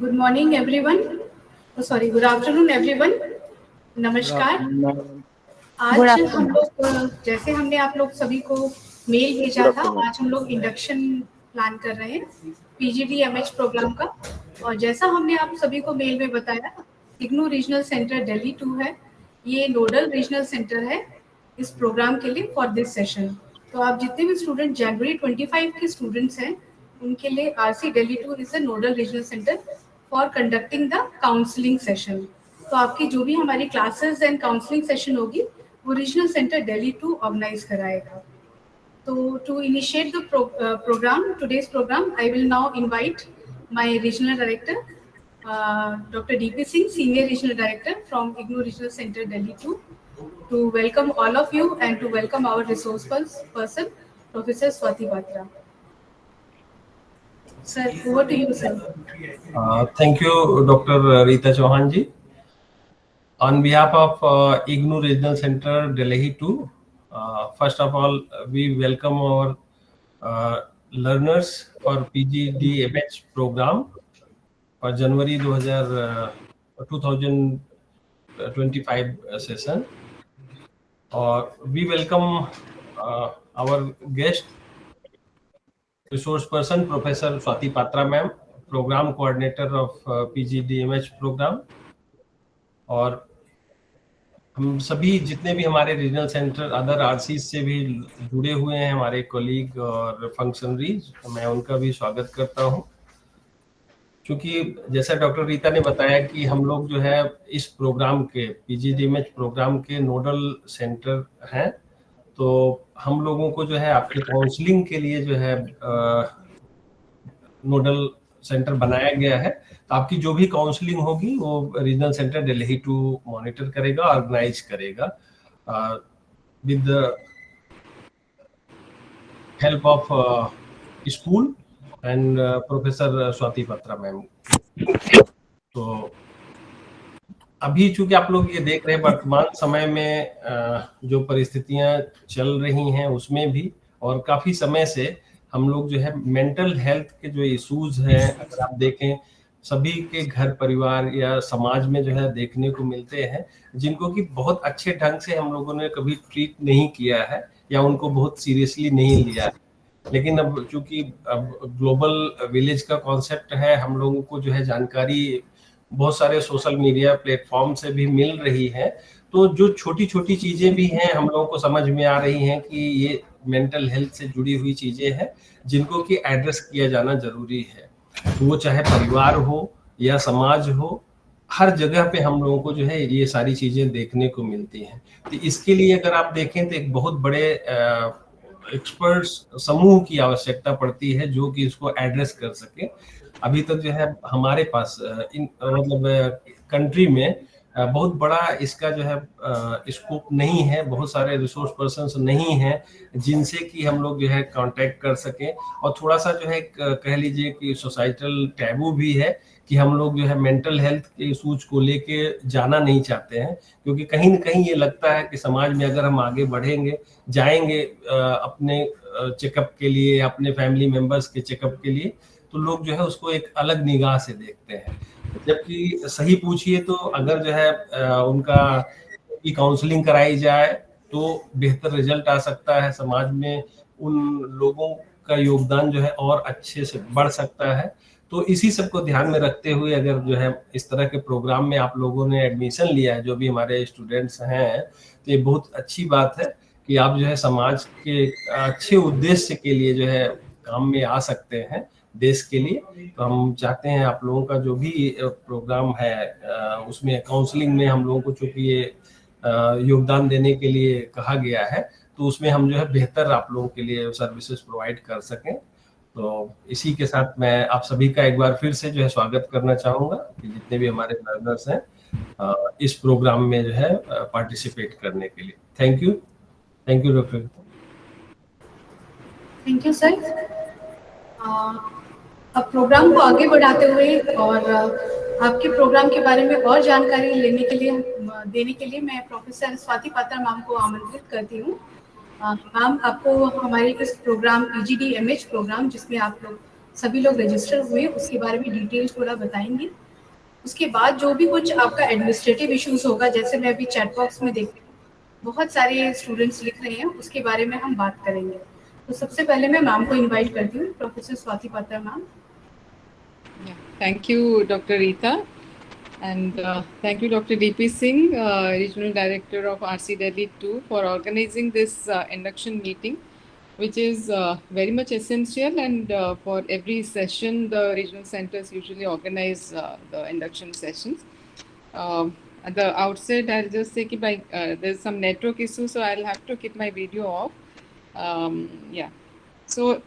Good morning everyone, sorry good afternoon everyone. नमस्कार। आज हम लोग जैसे हमने आप लोग सभी को मेल भेजा था, आज हम लोग इंडक्शन प्लान कर रहे हैं PGDMH प्रोग्राम का। और जैसा हमने आप सभी को मेल में बताया, इग्नू रीजनल सेंटर दिल्ली 2 है, ये नोडल रीजनल सेंटर है इस प्रोग्राम के लिए फॉर दिस सेशन। तो आप जितने भी स्टूडेंट जनवरी 25 के स्टूडेंट्स हैं, उनके लिए RC Delhi 2 is a nodal regional centre for conducting the counselling session. तो आपकी जो भी हमारी क्लासेस एंड काउंसलिंग सेशन होगी वो रीजनल सेंटर दिल्ली 2 ऑर्गेनाइज कराएगा। तो to initiate the programme, today's programme, I will now invite my regional director Dr. DP Singh, Senior Regional Director from IGNOU Regional Center Delhi 2, to welcome all of you and to welcome our resource person, Professor Swati Batra. Sir, over to you, sir. Thank you, Dr. Rita Chauhan ji. On behalf of IGNOU Regional Center Delhi 2, first of all, we welcome our learners for PGDMH program for January 2025 session. We welcome our guest, resource person Professor Swati Batra ma'am, program coordinator of PGDMH program. और हम सभी जितने भी हमारे regional centre other RC से भी जुड़े हुए हैं हमारे कोलीग और फंक्शनरीज, मैं उनका भी स्वागत करता हूं। क्योंकि जैसा डॉक्टर रीता ने बताया कि हम लोग जो है इस प्रोग्राम के PGDMH प्रोग्राम के नोडल सेंटर हैं, तो हम लोगों को जो है आपके काउंसलिंग के लिए जो है नोडल सेंटर बनाया गया है। तो आपकी जो भी काउंसलिंग होगी वो रीजनल सेंटर दिल्ली 2 मॉनिटर करेगा, ऑर्गेनाइज करेगा with the help of school and professor Swati Batra ma'am. तो अभी चूंकि आप लोग ये देख रहे हैं वर्तमान समय में जो परिस्थितियां चल रही हैं उसमें भी, और काफी समय से हम लोग जो है मेंटल हेल्थ के जो इश्यूज हैं, अगर आप देखें सभी के घर परिवार या समाज में जो है देखने को मिलते हैं, जिनको कि बहुत अच्छे ढंग से हम लोगों ने कभी ट्रीट नहीं किया है या उनको बहुत सीरियसली नहीं लिया है। लेकिन अब चूंकि अब ग्लोबल विलेज का कॉन्सेप्ट है, हम लोगों को जो है जानकारी बहुत सारे सोशल मीडिया प्लेटफॉर्म से भी मिल रही है, तो जो छोटी छोटी चीजें भी हैं हम लोगों को समझ में आ रही हैं कि ये मेंटल हेल्थ से जुड़ी हुई चीजें हैं जिनको कि एड्रेस किया जाना जरूरी है। वो चाहे परिवार हो या समाज हो, हर जगह पे हम लोगों को जो है ये सारी चीजें देखने को मिलती हैं। तो इसके लिए अगर आप देखें तो एक बहुत बड़े एक्सपर्ट्स समूह की आवश्यकता पड़ती है जो कि इसको एड्रेस कर सके। अभी तक जो है हमारे पास मतलब कंट्री में बहुत बड़ा इसका जो है स्कोप नहीं है, बहुत सारे रिसोर्स पर्सन्स नहीं हैं जिनसे कि हम लोग जो है कांटेक्ट कर सकें। और थोड़ा सा जो है कह लीजिए कि सोसाइटल टैबू भी है कि हम लोग जो है मेंटल हेल्थ के इशूज को लेके जाना नहीं चाहते हैं, क्योंकि कहीं न कहीं ये लगता है कि समाज में अगर हम आगे बढ़ेंगे, जाएंगे अपने चेकअप के लिए, अपने फैमिली मेंबर्स के चेकअप के लिए, तो लोग जो है उसको एक अलग निगाह से देखते हैं। जबकि सही पूछिए तो अगर जो है उनका की काउंसलिंग कराई जाए तो बेहतर रिजल्ट आ सकता है, समाज में उन लोगों का योगदान जो है और अच्छे से बढ़ सकता है। तो इसी सब को ध्यान में रखते हुए अगर जो है इस तरह के प्रोग्राम में आप लोगों ने एडमिशन लिया है, जो भी हमारे स्टूडेंट्स हैं, तो ये बहुत अच्छी बात है कि आप जो है समाज के अच्छे उद्देश्य के लिए जो है काम में आ सकते हैं देश के लिए। तो हम चाहते हैं आप लोगों का जो भी प्रोग्राम है उसमें काउंसलिंग में हम लोगों को चूंकि ये योगदान देने के लिए कहा गया है, तो उसमें हम जो है बेहतर आप लोगों के लिए सर्विसेज प्रोवाइड कर सकें। तो इसी के साथ मैं आप सभी का एक बार फिर से जो है स्वागत करना चाहूँगा कि जितने भी हमारे लर्नर्स हैं इस प्रोग्राम में जो है पार्टिसिपेट करने के लिए। Thank you doctor. Thank you sir. अब प्रोग्राम को आगे बढ़ाते हुए और आपके प्रोग्राम के बारे में और जानकारी देने के लिए मैं प्रोफेसर स्वाति पात्रा मैम को आमंत्रित करती हूँ। मैम, आपको हमारे इस प्रोग्राम PGDMH प्रोग्राम, जिसमें आप लोग सभी लोग रजिस्टर हुए, उसके बारे में डिटेल थोड़ा बताएंगे। उसके बाद जो भी कुछ आपका एडमिनिस्ट्रेटिव इश्यूज होगा, जैसे मैं अभी चैट बॉक्स में देख रही हूँ बहुत सारे स्टूडेंट्स लिख रहे हैं, उसके बारे में हम बात करेंगे। तो सबसे पहले मैं मैम को इनवाइट करती हूँ, professor Swati Patra ma'am. Thank you, Dr. Rita, and thank you, Dr. D.P. Singh, Regional Director of RC Delhi 2, for organizing this induction meeting, which is very much essential. And for every session, the regional centers usually organize the induction sessions. At the outset, I'll just say that there's some network issue, so I'll have to keep my video off. Yeah. So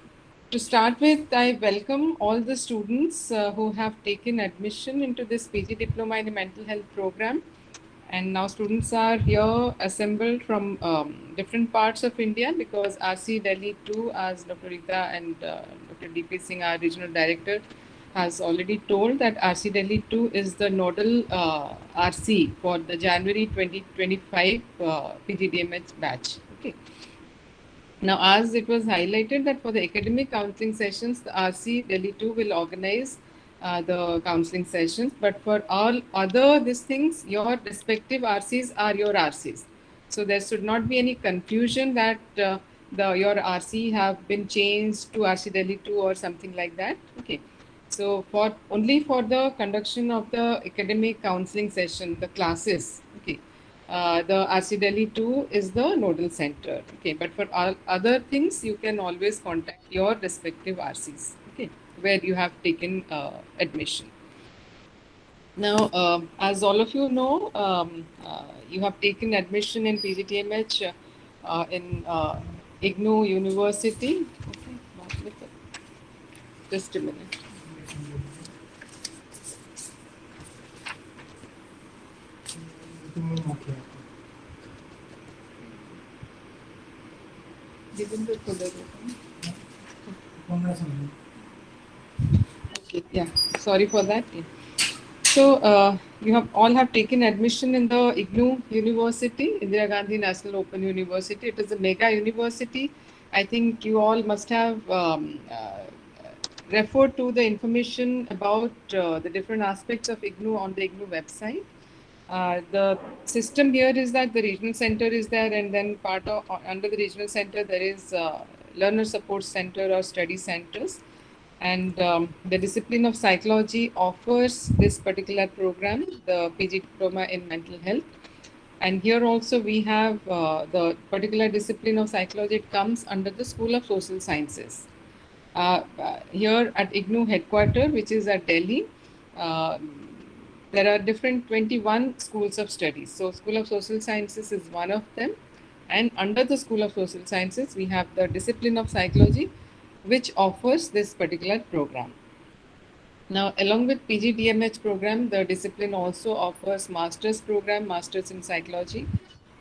to start with, I welcome all the students who have taken admission into this PG Diploma in the Mental Health program. And now students are here assembled from different parts of India, because RC Delhi 2, as Dr. Rita and Dr. D.P. Singh, our regional director, has already told, that RC Delhi 2 is the nodal RC for the January 2025 PGDMH batch. Okay. Now, as it was highlighted that for the academic counseling sessions, the RC Delhi 2 will organize the counseling sessions, but for all other these things, your respective RCs are your RCs. So there should not be any confusion that your RC have been changed to RC Delhi 2 or something like that. Okay. So only for the conduction of the academic counseling session, the classes, okay, the RC Delhi 2 is the nodal center. Okay, but for all other things, you can always contact your respective RCs, okay, where you have taken admission. Now, as all of you know, you have taken admission in PGTMH in IGNOU University. Okay, just a minute. Okay, yeah, sorry for that. So you all have taken admission in the IGNOU University, Indira Gandhi National Open University. It is a mega university. I think you all must have referred to the information about the different aspects of IGNOU on the IGNOU website. The system here is that the regional center is there, and then under the regional center there is learner support center or study centers. And the discipline of psychology offers this particular program, the PG Diploma in Mental Health. And here also we have the particular discipline of psychology. It comes under the School of Social Sciences. Here at IGNOU headquarters, which is at Delhi, there are different 21 schools of studies. So School of Social Sciences is one of them. And under the School of Social Sciences, we have the discipline of psychology, which offers this particular program. Now, along with PGDMH program, the discipline also offers master's program, master's in psychology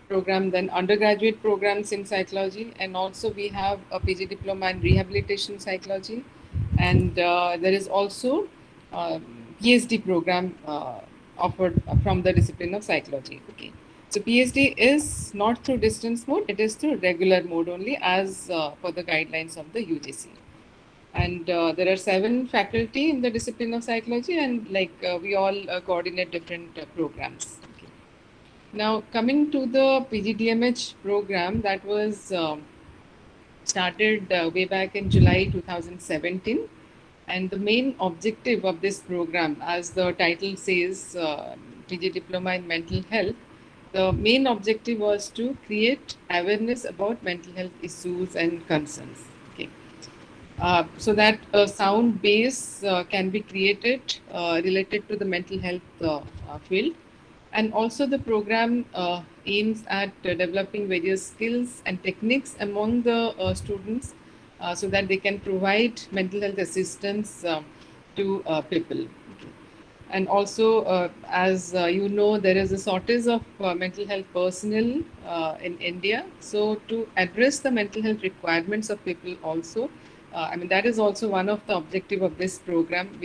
program, then undergraduate programs in psychology, and also we have a PG diploma in rehabilitation psychology, and there is also PhD program offered from the discipline of psychology. Okay. So PhD is not through distance mode, it is through regular mode only, as per the guidelines of the UGC. And there are 7 faculty in the discipline of psychology, and we all coordinate different programs. Okay. Now, coming to the PGDMH program that was started way back in July 2017. And the main objective of this program, as the title says, PG Diploma in Mental Health, the main objective was to create awareness about mental health issues and concerns. Okay. So that a sound base can be created related to the mental health field. And also the program aims at developing various skills and techniques among the students so that they can provide mental health assistance to people. Okay. And also, as you know, there is a shortage of mental health personnel in India. So to address the mental health requirements of people also, I mean, that is also one of the objective of this program,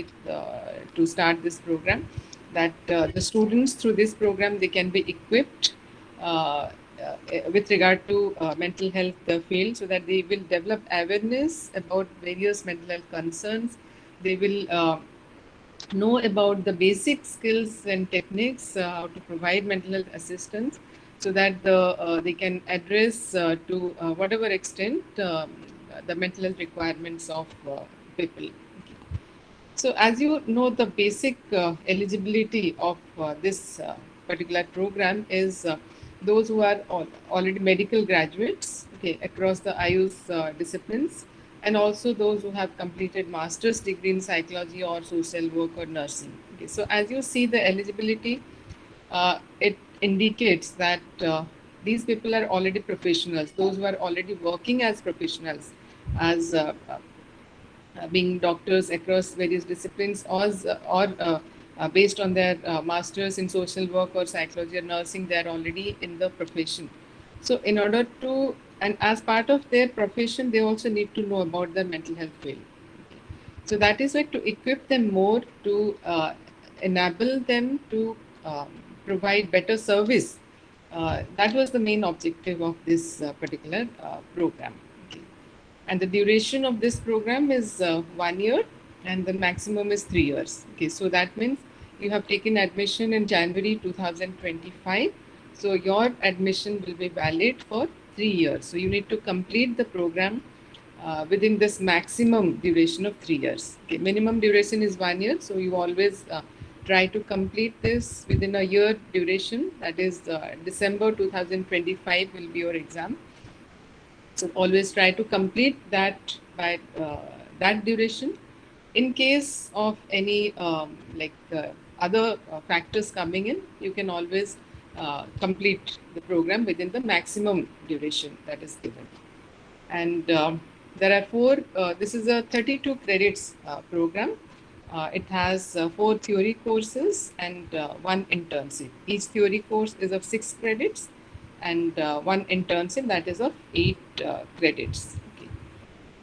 to start this program, that the students through this program, they can be equipped with regard to mental health field, so that they will develop awareness about various mental health concerns. They will know about the basic skills and techniques how to provide mental health assistance, so that they can address to whatever extent the mental health requirements of people. So as you know, the basic eligibility of this particular program is those who are already medical graduates, okay, across the Ayush disciplines, and also those who have completed master's degree in psychology or social work or nursing. Okay, so as you see the eligibility, it indicates that these people are already professionals, those who are already working as professionals, as being doctors across various disciplines, or based on their masters in social work or psychology or nursing, they are already in the profession. So in order to, and as part of their profession, they also need to know about the mental health field. So that is why, to equip them more, to enable them to provide better service. That was the main objective of this particular program. Okay. And the duration of this program is 1 year, and the maximum is 3 years. Okay, so that means you have taken admission in January 2025. So your admission will be valid for 3 years. So you need to complete the program within this maximum duration of 3 years. Okay, minimum duration is 1 year. So you always try to complete this within a year duration. That is December 2025 will be your exam. So always try to complete that by that duration. In case of any other factors coming in, you can always complete the program within the maximum duration that is given. And there are this is a 32 credits program. It has 4 theory courses and 1 internship. Each theory course is of 6 credits, and 1 internship that is of 8 credits. Okay.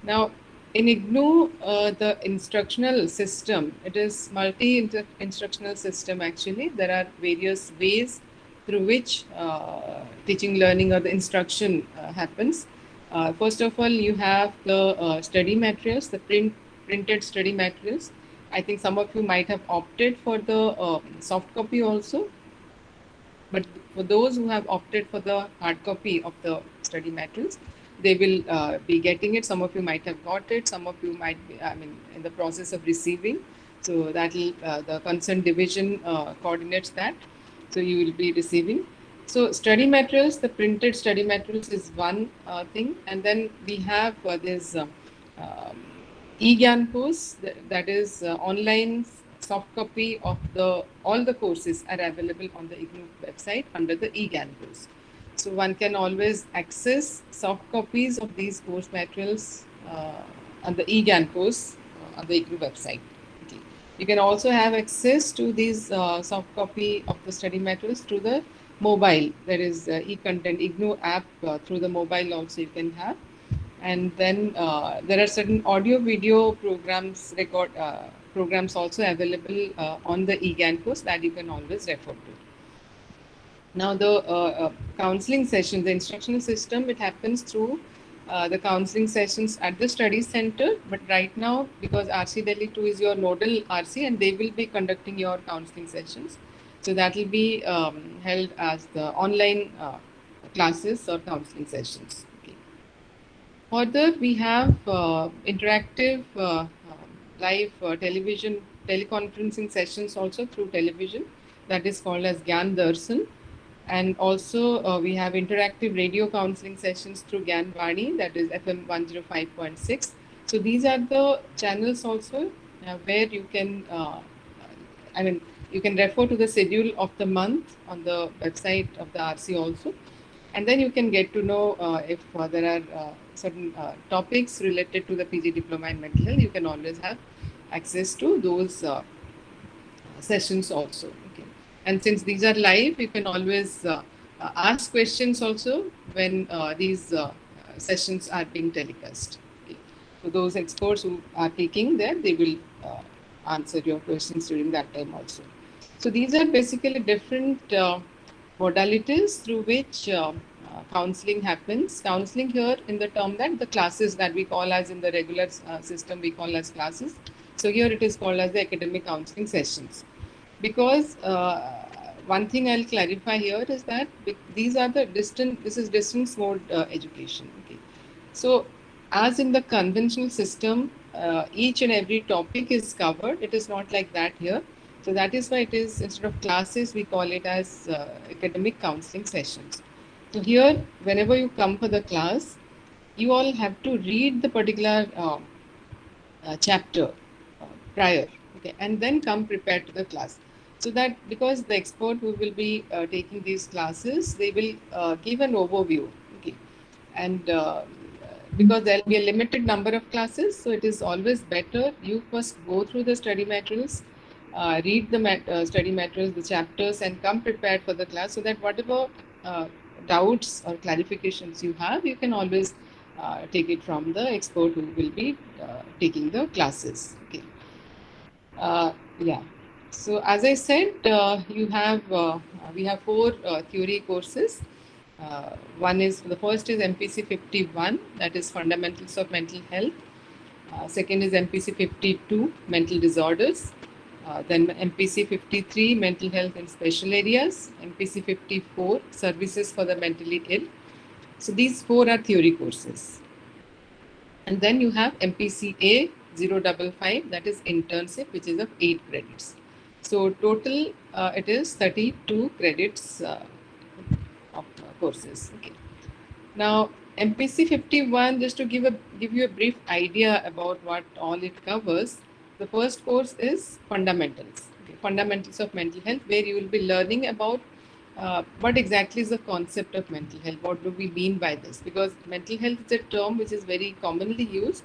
Now, in IGNOU, the instructional system, it is multi-instructional system actually. There are various ways through which teaching, learning, or the instruction happens. First of all, you have the study materials, the printed study materials. I think some of you might have opted for the soft copy also. But for those who have opted for the hard copy of the study materials, they will be getting it. Some of you might have got it. Some of you might be, in the process of receiving. So that will, the concerned division coordinates that. So you will be receiving. So study materials, the printed study materials is one thing. And then we have this eGyan course, that is online soft copy of all the courses are available on the IGNOU website under the eGyan course. So one can always access soft copies of these course materials on the eGyan course on the IGNOU website. Okay. You can also have access to these soft copy of the study materials through the mobile. There is e-content IGNOU app through the mobile also you can have. And then there are certain audio video programs programs also available on the eGyan course that you can always refer to. Now the counseling session, the instructional system, it happens through the counseling sessions at the study center. But right now, because RC Delhi 2 is your nodal RC, and they will be conducting your counseling sessions. So that will be held as the online classes or counseling sessions. Okay. Further, we have interactive live television teleconferencing sessions also through television, that is called as Gyan Darshan. And also we have interactive radio counseling sessions through Gyan Vani, that is FM 105.6. So these are the channels also where you can, you can refer to the schedule of the month on the website of the RC also. And then you can get to know if there are certain topics related to the PG Diploma in Mental Health. You can always have access to those sessions also. Okay. And since these are live, you can always ask questions also when these sessions are being telecast. Okay. So those experts who are taking there, they will answer your questions during that time also. So these are basically different modalities through which counseling happens. Counseling here in the term that the classes that we call as in the regular system we call as classes. So here it is called as the academic counseling sessions. Because one thing I'll clarify here is that these are the this is distance mode education. Okay. So as in the conventional system, each and every topic is covered. It is not like that here. So that is why it is, instead of classes, we call it as academic counseling sessions. So here, whenever you come for the class, you all have to read the particular chapter prior, okay, and then come prepared to the class. So that because the expert who will be taking these classes, they will give an overview, okay, and because there will be a limited number of classes, so it is always better you first go through the study materials, read the study materials, the chapters, and come prepared for the class, so that whatever doubts or clarifications you have, you can always take it from the expert who will be taking the classes. Okay. Yeah. So as I said, we have 4 theory courses. One is, the first is MPC 51, that is Fundamentals of Mental Health. Second is MPC 52, Mental Disorders. Then MPC 53, Mental Health in Special Areas. MPC 54, Services for the Mentally Ill. So these 4 are theory courses. And then you have MPCA 055, that is internship, which is of 8 credits. So total it is 32 credits of courses. Okay. Now MPC 51, just to give you a brief idea about what all it covers. The first course is fundamentals, okay, fundamentals of mental health, where you will be learning about what exactly is the concept of mental health. What do we mean by this? Because mental health is a term which is very commonly used,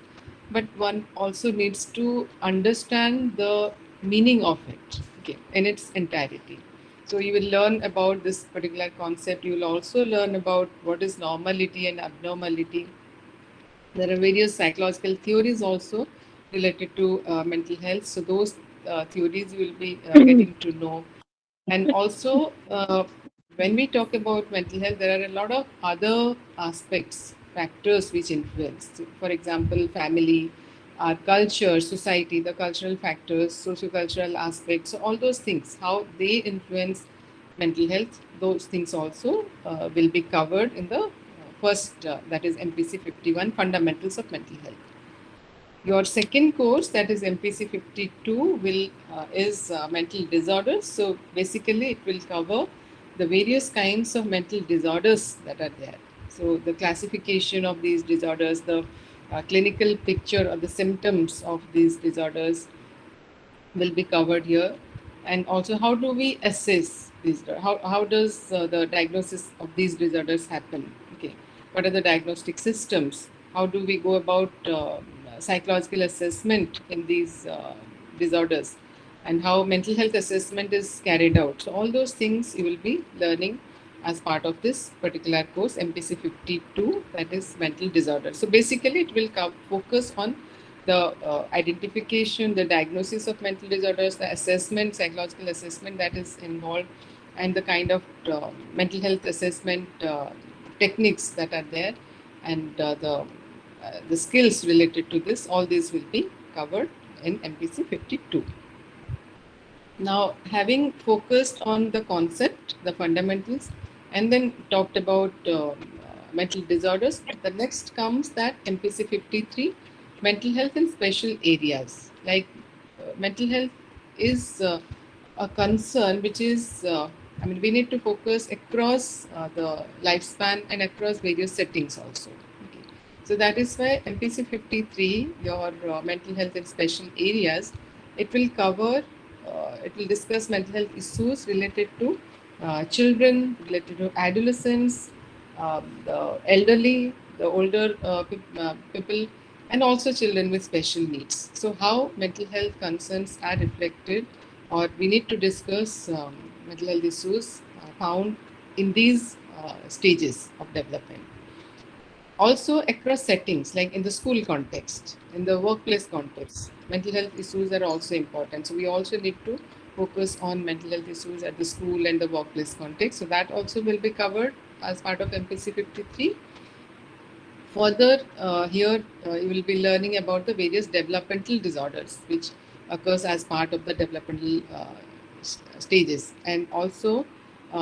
but one also needs to understand the meaning of it, okay, in its entirety. So you will learn about this particular concept. You will also learn about what is normality and abnormality. There are various psychological theories also related to mental health. So those theories you will be getting to know. And also, when we talk about mental health, there are a lot of other aspects, factors which influence. So, for example, family, our culture, society, the cultural factors, socio-cultural aspects, so all those things, how they influence mental health, those things also will be covered in the first, that is MPC 51, Fundamentals of Mental Health. Your second course, that is MPC 52, is mental disorders. So basically, it will cover the various kinds of mental disorders that are there. So the classification of these disorders, the clinical picture or the symptoms of these disorders will be covered here. And also, how do we assess these? How does the diagnosis of these disorders happen? Okay, what are the diagnostic systems? How do we go about psychological assessment in these disorders, and how mental health assessment is carried out? So all those things you will be learning as part of this particular course, MPC 52, that is mental disorder. So basically, it will focus on the identification, the diagnosis of mental disorders, the assessment, psychological assessment that is involved, and the kind of mental health assessment techniques that are there, and the skills related to this. All these will be covered in MPC 52. Now, having focused on the concept, the fundamentals, and then talked about mental disorders, the next comes that MPC 53, mental health in special areas. Like mental health is a concern which is, we need to focus across the lifespan and across various settings also. Okay. So that is why MPC 53, your mental health in special areas, it will cover, it will discuss mental health issues related to children, related to adolescents, the elderly, the older people, and also children with special needs. So how mental health concerns are reflected, or we need to discuss mental health issues found in these stages of development. Also across settings, like in the school context, in the workplace context, mental health issues are also important. So we also need to focus on mental health issues at the school and the workplace context. So that also will be covered. as part of MPC 53. Further, here you will be learning about the various developmental disorders which occurs as part of the developmental stages, and also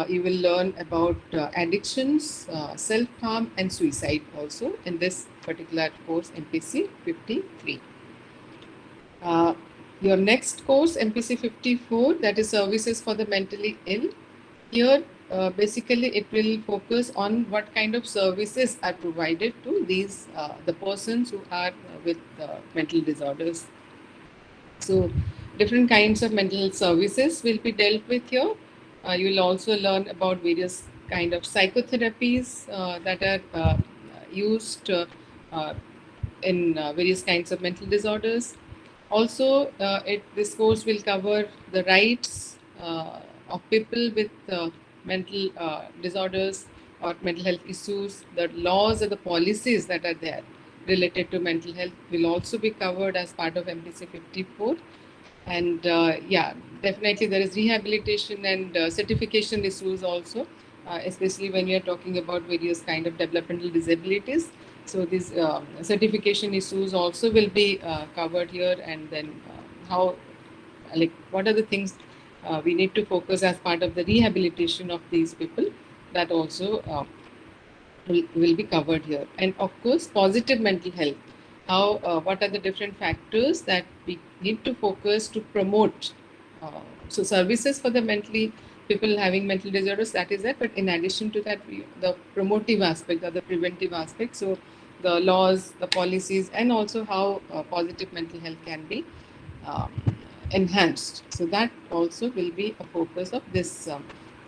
you will learn about addictions, self-harm and suicide also in this particular course MPC 53. Your next course MPC 54, that is services for the mentally ill. Here basically it will focus on what kind of services are provided to these the persons who are with mental disorders. So different kinds of mental health services will be dealt with here. You will also learn about various kind of psychotherapies that are used in various kinds of mental disorders. Also, this course will cover the rights of people with mental disorders or mental health issues. The laws or the policies that are there related to mental health will also be covered as part of MPC 54. And yeah, definitely there is rehabilitation and certification issues also, especially when we are talking about various kind of developmental disabilities. So these certification issues also will be covered here, and then how, like, what are the things we need to focus as part of the rehabilitation of these people, that also will be covered here. And of course, positive mental health. How, what are the different factors that we need to focus to promote? So services for the mentally people having mental disorders, that is that. But in addition to that, the promotive aspect or the preventive aspect. So the laws, the policies, and also how positive mental health can be enhanced. So that also will be a focus of this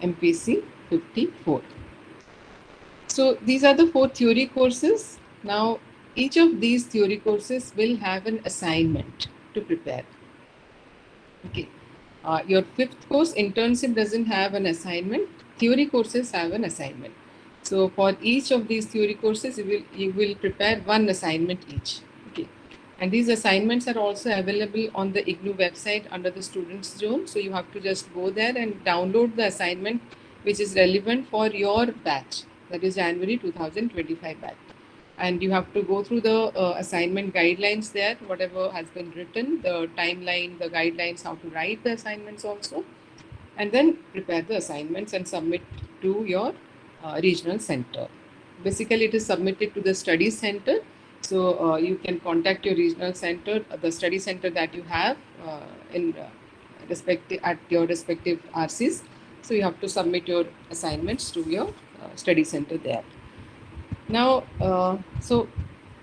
MPC 54. So these are the 4 theory courses. Now, each of these theory courses will have an assignment to prepare. Okay. Your 5th course, internship, doesn't have an assignment. Theory courses have an assignment. So for each of these theory courses, you will prepare one assignment each. Okay. And these assignments are also available on the IGNOU website under the Students Zone. So you have to just go there and download the assignment which is relevant for your batch, that is January 2025 batch. And you have to go through the assignment guidelines there, whatever has been written, the timeline, the guidelines, how to write the assignments also, and then prepare the assignments and submit to your regional center. Basically, it is submitted to the study center. So you can contact your regional center, the study center that you have in at your respective RCs. So you have to submit your assignments to your study center there. Now, so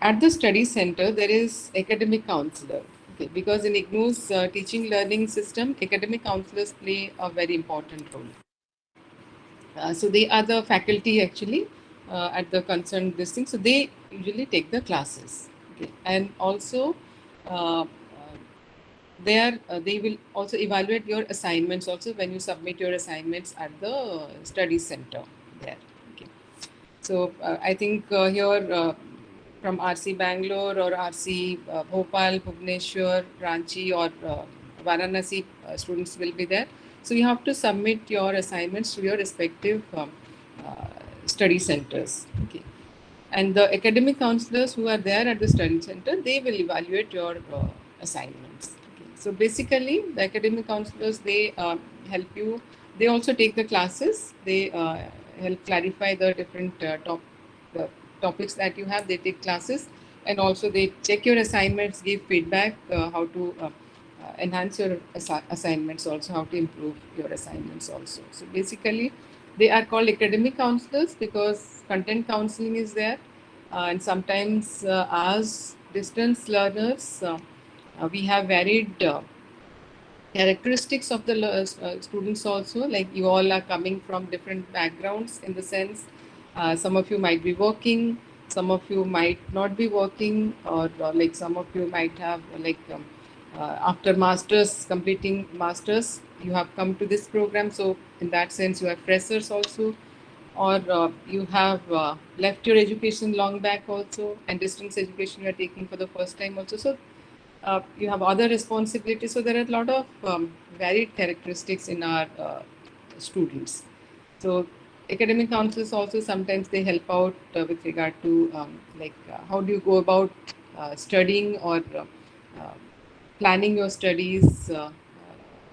at the study center, there is academic counselor. Okay, because in IGNOU's teaching learning system, academic counselors play a very important role. So they are the faculty actually at the concerned this thing. So they usually take the classes. Okay, and also they will also evaluate your assignments also when you submit your assignments at the study center there. Okay. So I think here from RC Bangalore or RC Bhopal, Bhubaneswar, Ranchi or Varanasi students will be there. So you have to submit your assignments to your respective study centers. Okay. And the academic counselors who are there at the study center, they will evaluate your assignments. Okay. So basically, the academic counselors, they help you. They also take the classes. They help clarify the different the topics that you have. They take classes, and also they check your assignments, give feedback, how to enhance your assignments also, how to improve your assignments also. So basically, they are called academic counselors because content counseling is there. And sometimes as distance learners, we have varied characteristics of the students also. Like you all are coming from different backgrounds in the sense, some of you might be working, some of you might not be working, or like some of you might have like after masters, completing masters, you have come to this program. So in that sense, you have freshers also, or you have left your education long back also, and distance education you are taking for the first time also. So you have other responsibilities. So there are a lot of varied characteristics in our students. So academic councils also sometimes they help out with regard to how do you go about studying or planning your studies,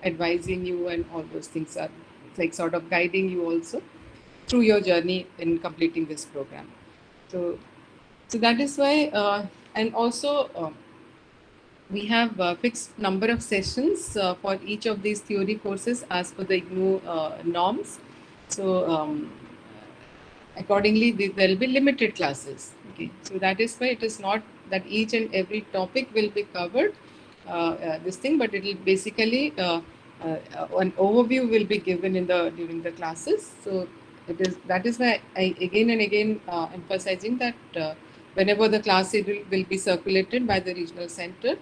advising you, and all those things are like sort of guiding you also through your journey in completing this program. So that is why, and also we have a fixed number of sessions for each of these theory courses as per the IGNOU norms. So accordingly, there will be limited classes. Okay, so that is why it is not that each and every topic will be covered. This thing, but it will basically an overview will be given in the during the classes. So that is why I again and again emphasizing that whenever the class will be circulated by the regional center,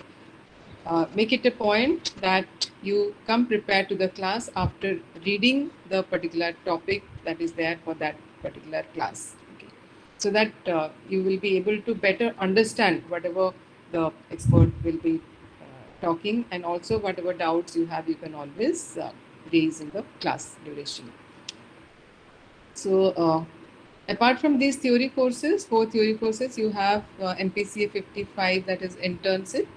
make it a point that you come prepared to the class after reading the particular topic that is there for that particular class. Okay. So that you will be able to better understand whatever the expert will be talking, and also whatever doubts you have, you can always raise in the class duration. So apart from these theory courses, 4 theory courses, you have NPCA 55, that is internship.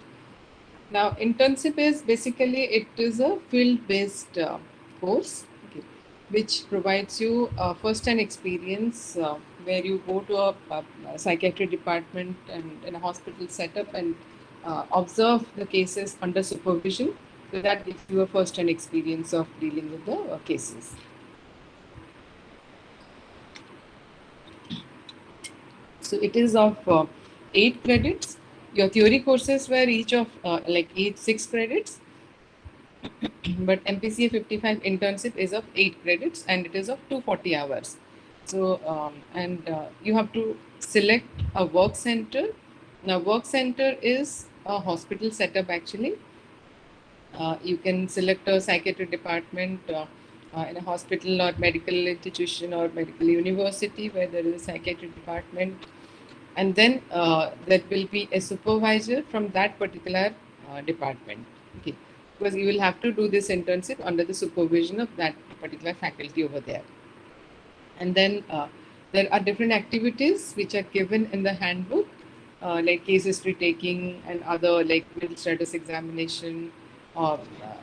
Now, internship is basically, it is a field-based course, okay, which provides you first-hand experience where you go to a psychiatry department and in a hospital setup and observe the cases under supervision. So that gives you a first-hand experience of dealing with the cases. So it is of 8 credits. Your theory courses were each of each 6 credits, but NPCA 55 internship is of 8 credits and it is of 240 hours. So you have to select a work center. Now, work center is a hospital setup actually. You can select a psychiatry department in a hospital or medical institution or medical university where there is a psychiatry department, and then there will be a supervisor from that particular department. Okay, because you will have to do this internship under the supervision of that particular faculty over there. And then there are different activities which are given in the handbook, like case history taking and other like mental status examination or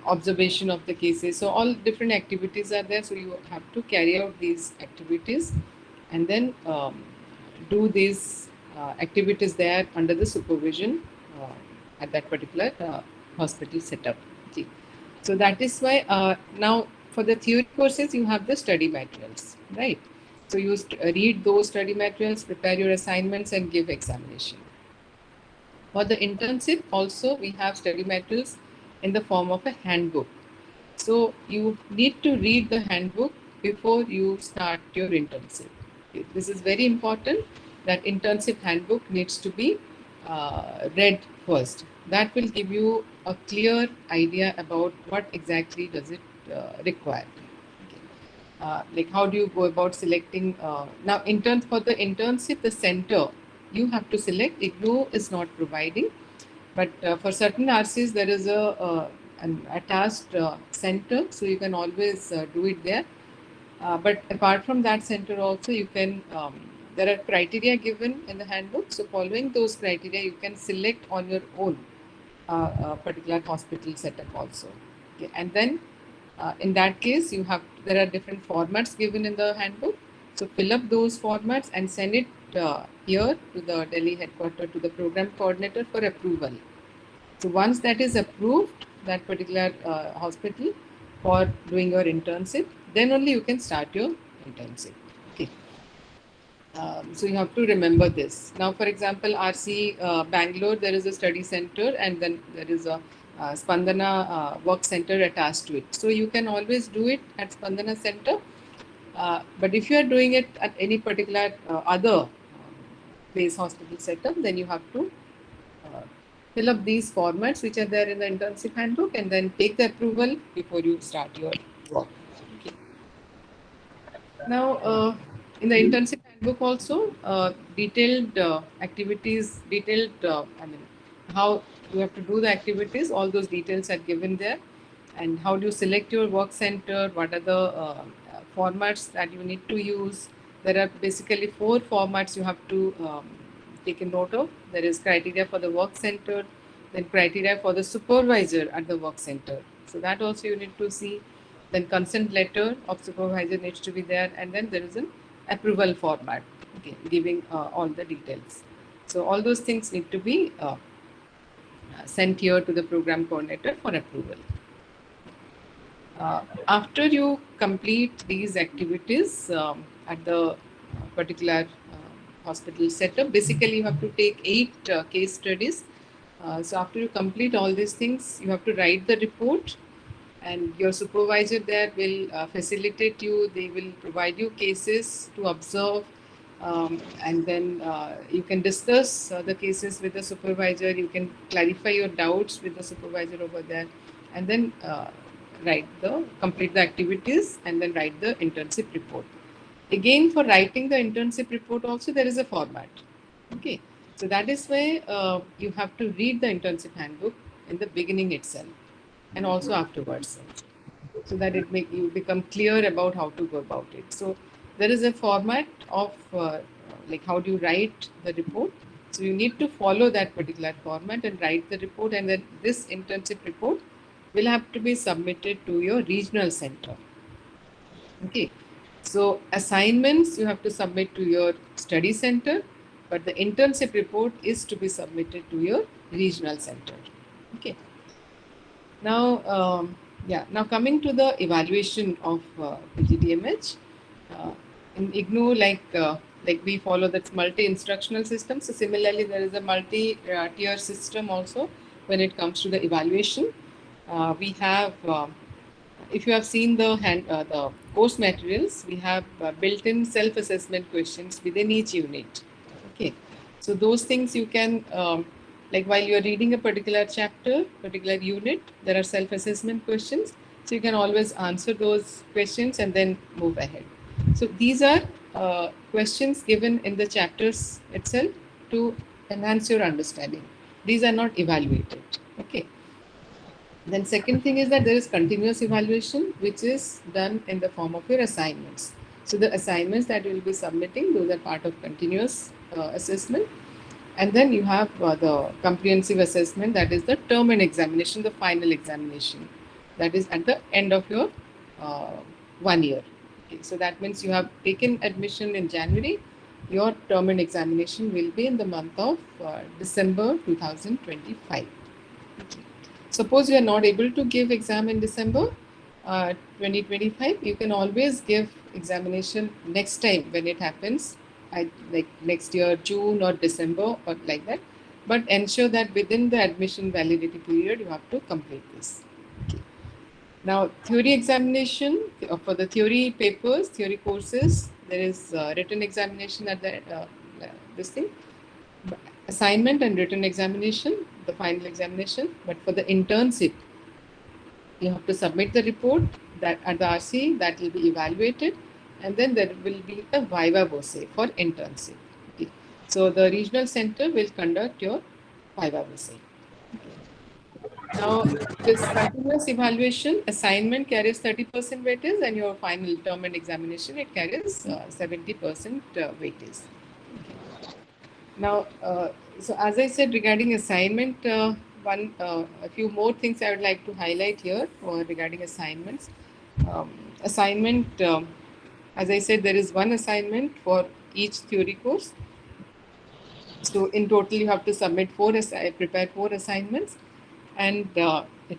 observation of the cases. So all different activities are there. So you have to carry out these activities and then do these activities there under the supervision at that particular hospital setup. Okay. So that is why now for the theory courses, you have the study materials, right? So you read those study materials, prepare your assignments and give examination. For the internship also, we have study materials in the form of a handbook. So you need to read the handbook before you start your internship. Okay. This is very important, that internship handbook needs to be read first. That will give you a clear idea about what exactly does it require. Okay. Like how do you go about selecting now for the internship, the center you have to select. IGNOU is not providing, but for certain RCs there is an attached center, so you can always do it there. But apart from that center also, you can there are criteria given in the handbook. So following those criteria, you can select on your own particular hospital setup also. Okay. And then in that case, there are different formats given in the handbook. So fill up those formats and send it here to the Delhi headquarters, to the program coordinator for approval. So once that is approved, that particular hospital for doing your internship, then only you can start your internship. Okay. So you have to remember this. Now, for example, RC Bangalore, there is a study center and then there is a Spandana work center attached to it. So you can always do it at Spandana center. But if you are doing it at any particular other place hospital setup, then you have to fill up these formats which are there in the internship handbook and then take the approval before you start your work. Okay. Now, in the internship handbook also, detailed activities, how you have to do the activities, all those details are given there. And how do you select your work center, what are the formats that you need to use. There are basically 4 formats you have to take a note of. There is criteria for the work center, then criteria for the supervisor at the work center. So that also you need to see. Then consent letter of supervisor needs to be there, and then there is an approval format, okay, giving all the details. So all those things need to be sent here to the program coordinator for approval. After you complete these activities at the particular hospital setup, basically you have to take 8 case studies. So after you complete all these things, you have to write the report, and your supervisor there will facilitate you. They will provide you cases to observe, and then you can discuss the cases with the supervisor. You can clarify your doubts with the supervisor over there, and then complete the activities, and then write the internship report. Again, for writing the internship report also there is a format. Okay, so that is why you have to read the internship handbook in the beginning itself and also afterwards, so that it make you become clear about how to go about it. So there is a format of like how do you write the report. So you need to follow that particular format and write the report, and then this internship report will have to be submitted to your regional center. Okay, so assignments you have to submit to your study center, but the internship report is to be submitted to your regional center. Okay. Now, now coming to the evaluation of PGDMH, in IGNOU, like we follow that multi-instructional system. So similarly, there is a multi-tier system also when it comes to the evaluation. We have, if you have seen the course materials, we have built-in self-assessment questions within each unit. Okay, so those things you can, like while you are reading a particular chapter, particular unit, there are self-assessment questions. So you can always answer those questions and then move ahead. So these are questions given in the chapters itself to enhance your understanding. These are not evaluated. Okay. Then second thing is that there is continuous evaluation, which is done in the form of your assignments. So the assignments that you will be submitting, those are part of continuous assessment. And then you have the comprehensive assessment, that is the term and examination, the final examination. That is at the end of your 1 year. Okay, so that means you have taken admission in January. Your term and examination will be in the month of December 2025. Okay. Suppose you are not able to give exam in December 2025, you can always give examination next time when it happens, like next year, June or December or like that. But ensure that within the admission validity period, you have to complete this. Okay. Now, theory examination for the theory papers, theory courses, there is written examination at the this thing. Assignment and written examination, the final examination. But for the internship, you have to submit the report that at the RC, that will be evaluated, and then there will be a viva voce for internship. Okay. So the regional center will conduct your viva voce. Okay. Now, this continuous evaluation, assignment carries 30% weightage, and your final term and examination, it carries 70% weightage. Okay. Now, so as I said regarding assignment, a few more things I would like to highlight here regarding assignments. Assignment, as I said, there is one assignment for each theory course. So in total, you have to submit prepare 4 assignments, and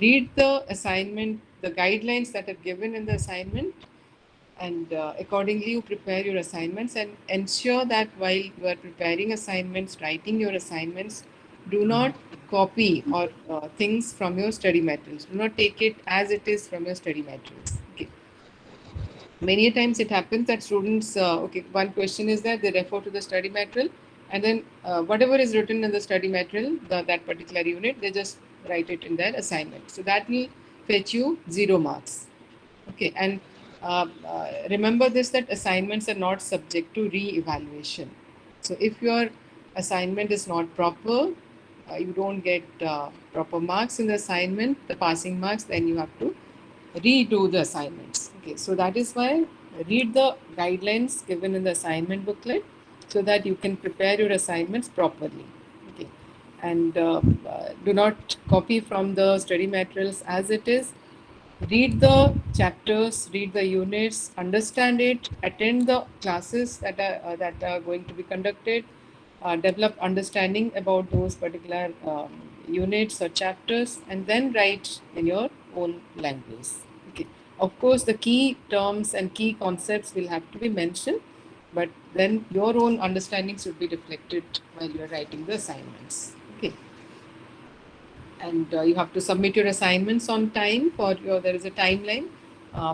read the assignment, the guidelines that are given in the assignment, and accordingly you prepare your assignments, and ensure that while you are preparing assignments, writing your assignments, do not copy or things from your study materials. Do not take it as it is from your study materials. Okay. Many times it happens that students, one question is that they refer to the study material, and then whatever is written in the study material, that particular unit, they just write it in their assignment. So that will fetch you 0 marks. Okay, and remember this, that assignments are not subject to re-evaluation. So if your assignment is not proper, you don't get proper marks in the assignment, the passing marks, then you have to redo the assignments. Okay, so that is why read the guidelines given in the assignment booklet so that you can prepare your assignments properly. Okay. And do not copy from the study materials as it is. Read the chapters, read the units, understand it, attend the classes that are going to be conducted, develop understanding about those particular units or chapters, and then write in your own language. Okay. Of course, the key terms and key concepts will have to be mentioned, but then your own understanding should be reflected while you are writing the assignments. Okay. And you have to submit your assignments on time. There is a timeline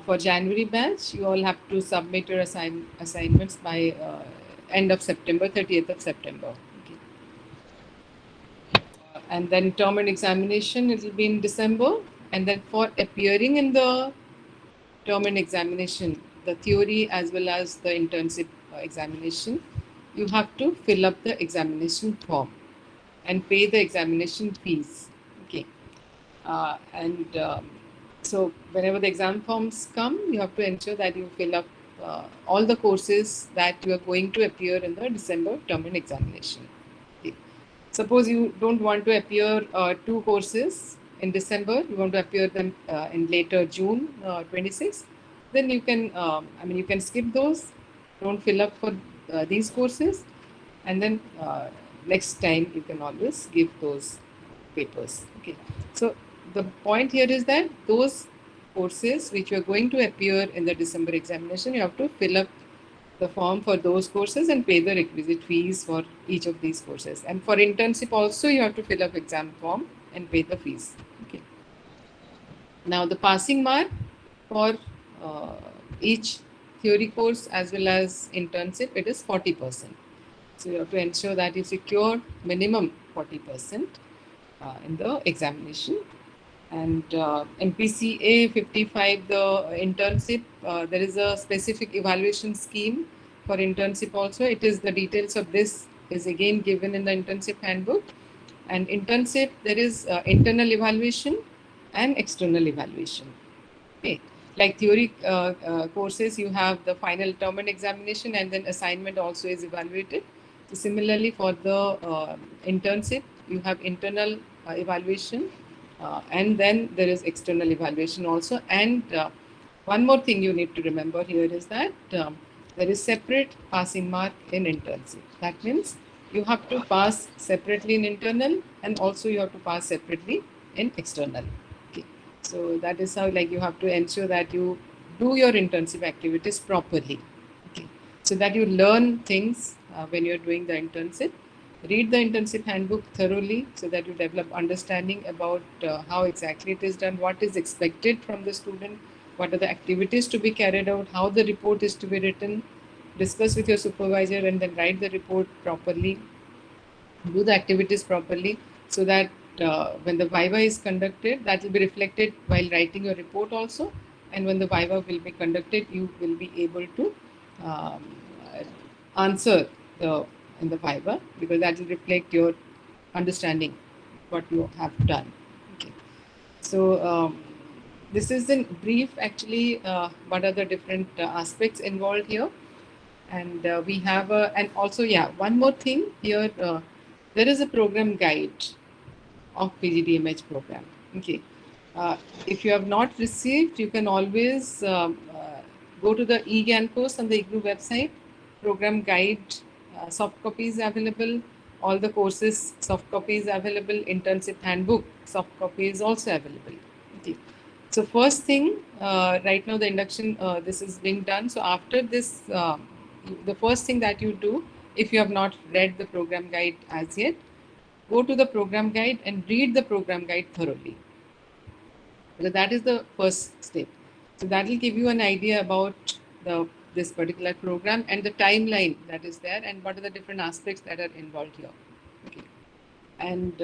for January batch. You all have to submit your assignments by end of September, 30th of September. Okay. And then term and examination, it will be in December. And then for appearing in the term and examination, the theory as well as the internship examination, you have to fill up the examination form and pay the examination fees. Okay. So whenever the exam forms come, you have to ensure that you fill up all the courses that you are going to appear in the December term and examination. Okay. Suppose you don't want to appear 2 courses in December, you want to appear them in later June 26th, then you can, you can skip those, don't fill up for these courses, and then next time you can always give those papers. Okay. So the point here is that those courses which you are going to appear in the December examination, you have to fill up the form for those courses and pay the requisite fees for each of these courses. And for internship also, you have to fill up exam form and pay the fees. Okay. Now the passing mark for each theory course as well as internship, it is 40%. So you have to ensure that you secure minimum 40% in the examination. And MPCA 55, the internship, there is a specific evaluation scheme for internship also. It is the details of this is again given in the internship handbook. And internship, there is internal evaluation and external evaluation. Okay. Like theory courses, you have the final term and examination, and then assignment also is evaluated. So similarly, for the internship, you have internal evaluation, and then there is external evaluation also. And one more thing you need to remember here is that there is separate passing mark in internship. That means you have to pass separately in internal, and also you have to pass separately in external. Okay. So that is how, like, you have to ensure that you do your internship activities properly. Okay. So that you learn things when you're doing the internship. Read the internship handbook thoroughly so that you develop understanding about how exactly it is done, what is expected from the student, what are the activities to be carried out, how the report is to be written. Discuss with your supervisor and then write the report properly. Do the activities properly so that when the Viva is conducted, that will be reflected while writing your report also. And when the Viva will be conducted, you will be able to answer in the Viva, because that will reflect your understanding what you have done. Okay. So this is in brief actually what are the different aspects involved here. And we have and also, yeah, one more thing here, there is a program guide of PGDMH program. Okay. If you have not received, you can always go to the eGyan course on the IGNOU website. Program guide, soft copies available. All the courses, soft copies available. Internship handbook, soft copy is also available. Okay. So first thing, right now the induction, this is being done. So after this, the first thing that you do, if you have not read the program guide as yet, go to the program guide and read the program guide thoroughly. So that is the first step. So that will give you an idea about this particular program and the timeline that is there and what are the different aspects that are involved here. Okay. And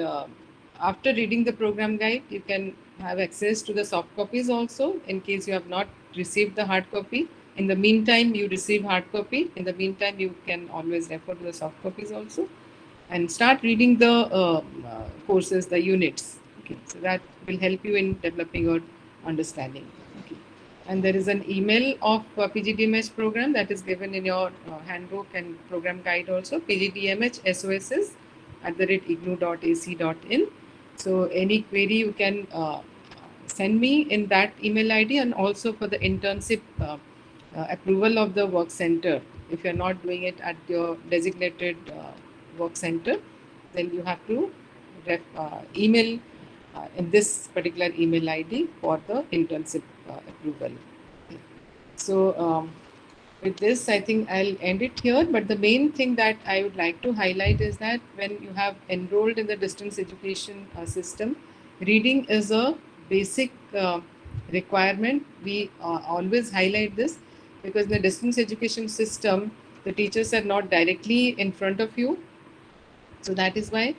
after reading the program guide, you can have access to the soft copies also in case you have not received the hard copy. In the meantime, you receive hard copy. In the meantime, you can always refer to the soft copies also and start reading the courses, the units. Okay. So that will help you in developing your understanding. Okay. And there is an email of PGDMH program that is given in your handbook and program guide also, pgdmhsosses@ignu.ac.in. So any query you can send me in that email ID, and also for the internship approval of the work center. If you're not doing it at your designated work center, then you have to email in this particular email ID for the internship approval. So with this, I think I'll end it here. But the main thing that I would like to highlight is that when you have enrolled in the distance education system, reading is a basic requirement. We always highlight this because in the distance education system, the teachers are not directly in front of you. So that is why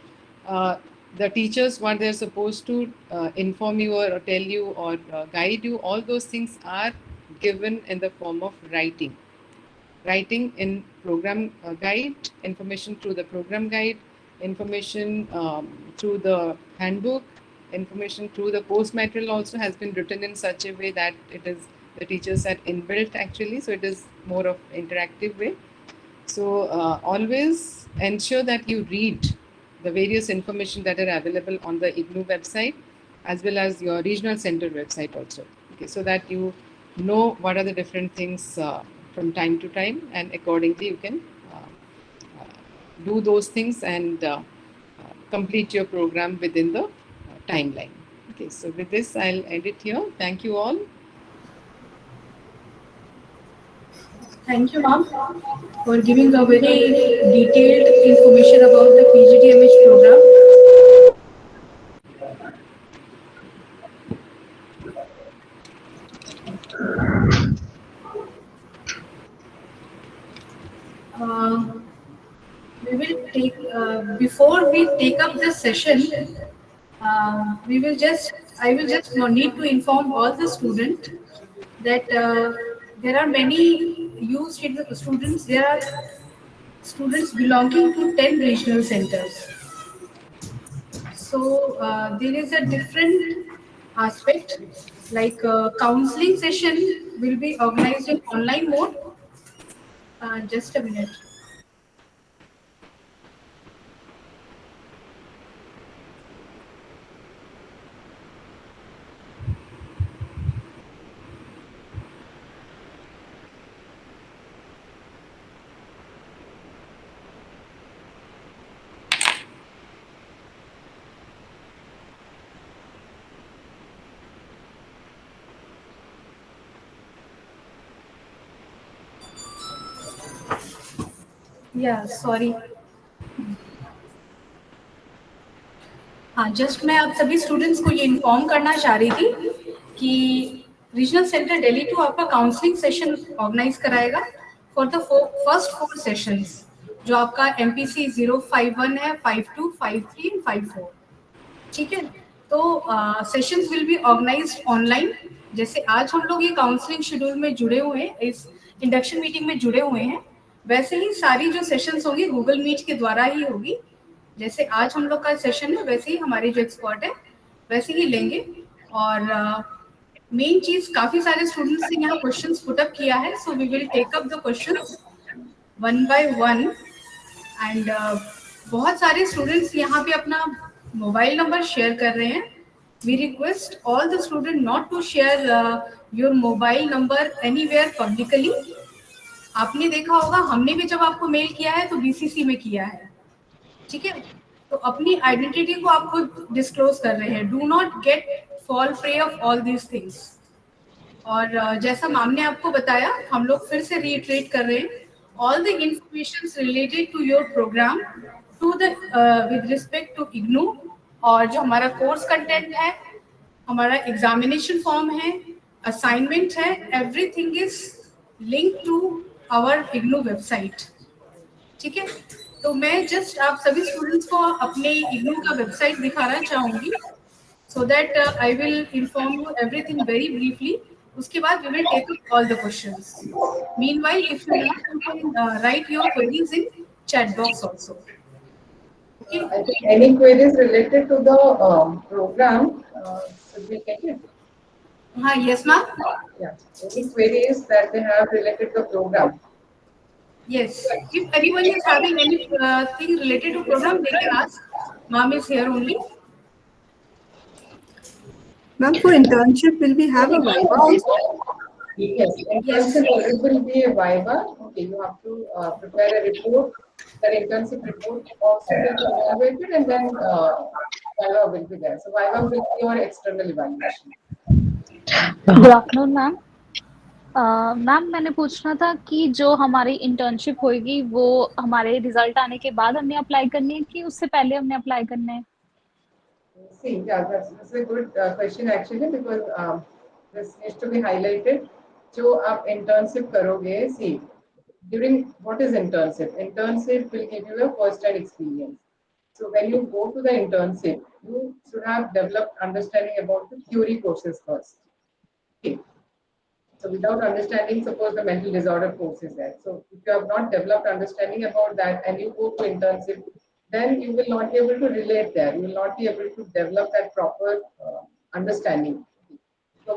the teachers, what they're supposed to inform you or tell you or guide you, all those things are given in the form of writing. Writing in program guide, information through the program guide, information through the handbook, information through the course material also has been written in such a way that it is the teachers are inbuilt actually, so it is more of interactive way. So always ensure that you read the various information that are available on the IGNOU website as well as your regional center website also. Okay, so that you know what are the different things from time to time, and accordingly you can do those things and complete your program within the timeline. Okay, so with this I'll end it here. Thank you all. Thank you, ma'am, for giving a very detailed information about the PGDMH program. We will take before we take up the session. I will just need to inform all the students that there are many students. There are students belonging to 10 regional centers. So there is a different aspect, like counseling session will be organized in online mode. Just a minute. या sorry हाँ just मैं आप सभी students को ये inform करना चाह रही थी कि रीजनल सेंटर दिल्ली 2 आपका काउंसलिंग सेशन ऑर्गेनाइज कराएगा फॉर द फर्स्ट 4 सेशंस जो आपका MPC 051 है, 52, 53 एंड 54. ठीक है, तो sessions will be organised online. जैसे आज हम लोग ये काउंसलिंग शेड्यूल में जुड़े हुए हैं, इस इंडक्शन मीटिंग में जुड़े हुए हैं, वैसे ही सारी जो सेशंस होंगी गूगल मीट के द्वारा ही होगी. जैसे आज हम लोग का सेशन है वैसे ही हमारे जो एक्सपर्ट है वैसे ही लेंगे. और मेन चीज काफी सारे स्टूडेंट्स ने यहाँ क्वेश्चंस पुट अप किया है, so we will take up the questions one by one. And बहुत सारे स्टूडेंट्स यहाँ पे अपना मोबाइल नंबर शेयर कर रहे हैं. We request all the student not to share your mobile number anywhere publicly. आपने देखा होगा हमने भी जब आपको मेल किया है तो BCC में किया है. ठीक है, तो अपनी आइडेंटिटी को आप खुद डिस्क्लोज कर रहे हैं. Do not gate fall prey of all these things. और जैसा मैम ने आपको बताया, हम लोग फिर से रिइटरेट कर रहे हैं, all the information related to your programme to the with respect to IGNOU, और जो हमारा कोर्स कंटेंट है, हमारा एग्जामिनेशन फॉर्म है, असाइनमेंट है, everything is link to our IGNOU website. ठीक है, तो मैं जस्ट आप सभी स्टूडेंट्स को अपने IGNOU का वेबसाइट दिखाना चाहूंगी, so that I will inform you everything very briefly. उसके बाद we will take up all the questions. Meanwhile if you can write your queries in chat box also. Okay. I think any queries related to the program should be taken. Yes, ma'am. Yeah. Any queries that they have related to the program? Yes. If anyone is having any thing related to program, they can ask. Ma'am is here only. Ma'am, for internship, will we have a Viva also? Yes, internship will be a Viva. Okay, you have to prepare a report. The internship report also will be evaluated, and then Viva will be there. So Viva will be your external evaluation. Good afternoon ma'am. Ma'am मैंने पूछना था कि जो हमारी internship होगी वो हमारे result आने के बाद हमने अप्लाई करनी है कि उससे पहले हमने अप्लाई करना है? See, yeah, that's a good question actually, because this needs to be highlighted. जो आप internship करोगे, see, during what is internship? Internship will give you a first-hand experience. So when you go to the internship, you should have developed understanding about the theory courses first. Okay. So without understanding, suppose the mental disorder course is there. So if you have not developed understanding about that and you go to internship, then you will not be able to relate there. You will not be able to develop that proper understanding. तो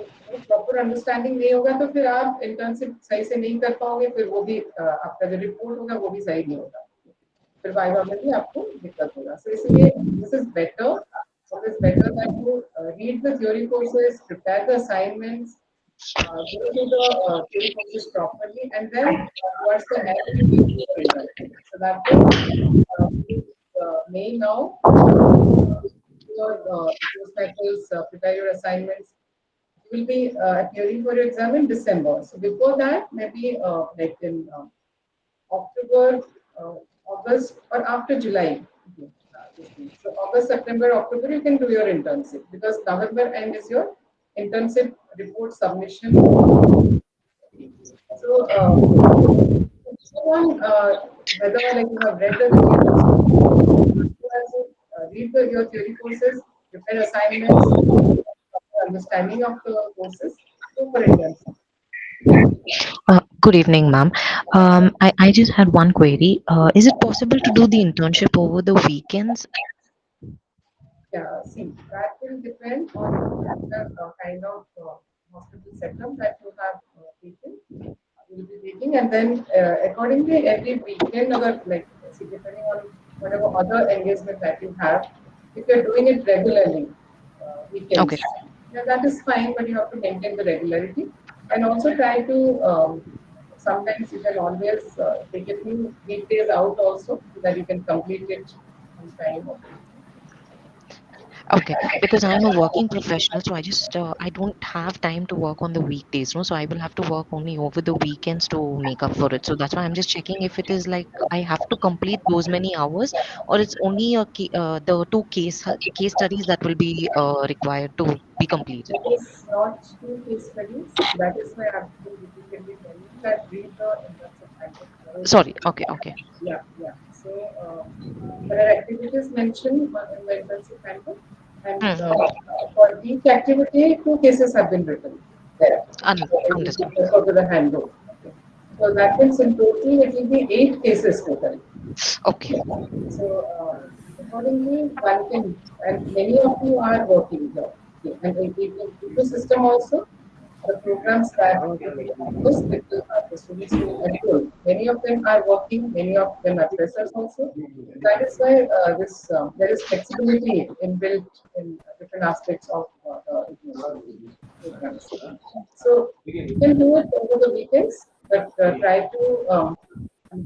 proper understanding नहीं होगा तो फिर आप internship सही से नहीं कर पाओगे, फिर वो भी आपका जो रिपोर्ट होगा वो भी सही नहीं होगा, फिर वाइवा में भी आपको दिक्कत होगा. सो इसलिए this is better, it is better that you read the theory courses, prepare the assignments, go through the theory courses properly, and then towards the end you will do the internship. So that may now your methods, prepare your assignments. You will be appearing for your exam in December. So before that, maybe like in October, August, or after July. So August, September, October, you can do your internship, because November end is your internship report submission. So whether like you have read the your theory courses, prepare assignments, understanding of the courses, go for internship. Good evening, ma'am. I just had one query. Is it possible to do the internship over the weekends? Yeah, see, that will depend on the kind of hospital setup that you have taken, will be taking, and then accordingly every weekend, like see, depending on whatever other engagement that you have, if you're doing it regularly, weekends, Okay. yeah, that is fine, but you have to maintain the regularity, and also try to sometimes you can always take a few weekdays out also, so that you can complete it on time. Okay, because I'm a working professional, so I don't have time to work on the weekdays, no. So I will have to work only over the weekends to make up for it. So that's why I'm just checking if it is like I have to complete those many hours, or it's only the two case studies that will be required to be completed. It is not two case studies. That is why I've been repeatedly telling that read the internship handbook. Sorry. Okay. Yeah. So there are activities mentioned in the internship handbook, and for each activity, 2 cases have been written there. Understood. For the handbook. Okay. So that means in total it will be 8 cases total. Okay. So accordingly, one can, and many of you are working here. Okay. And in the system also, the programs that the students will enroll, many of them are working, many of them are freshers also. That is why there is flexibility inbuilt in different aspects of the programs. So you can do it over the weekends, but try to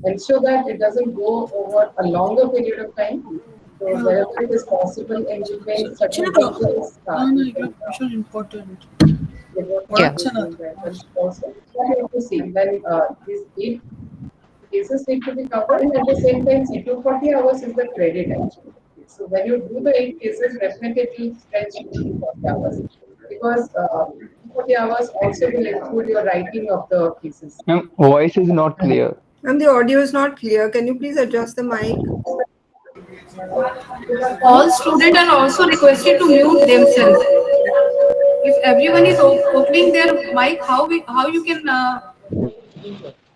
ensure that it doesn't go over a longer period of time. So wherever it is possible, in between certain weekends, important. Yeah. Also, what you have to see when these 8 cases need to be covered, and at the same time, 240 hours is the credit actually. So when you do the 8 cases, definitely it will stretch to 240 hours, because 240 hours also will include your writing of the cases. Voice is not clear. Ma'am, the audio is not clear. Can you please adjust the mic? All students are also requested to mute themselves. If everyone is opening their mic, how you can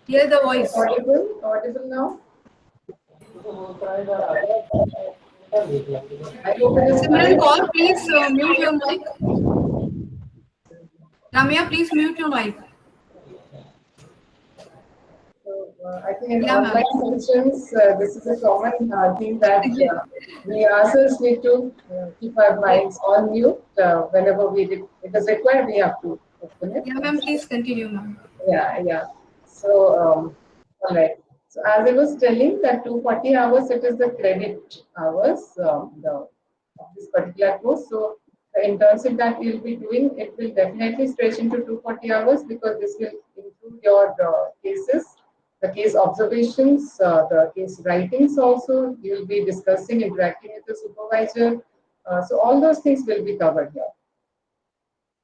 hear the voice? Audible now. Simran, call, please mute your mic. Ramya, please mute your mic. So, I think in Yeah, ma'am. online sessions, this is a common thing that we ourselves need to keep our minds on mute whenever it is required. We have to open it. Yeah, ma'am. Please continue, ma'am. Yeah. So, all right. So, as I was telling, that 240 hours, it is the credit hours of this particular course. So, the internship that you'll be doing, it will definitely stretch into 240 hours because this will include your cases, the case observations, the case writings also. You'll be discussing, interacting with the supervisor. So, all those things will be covered here.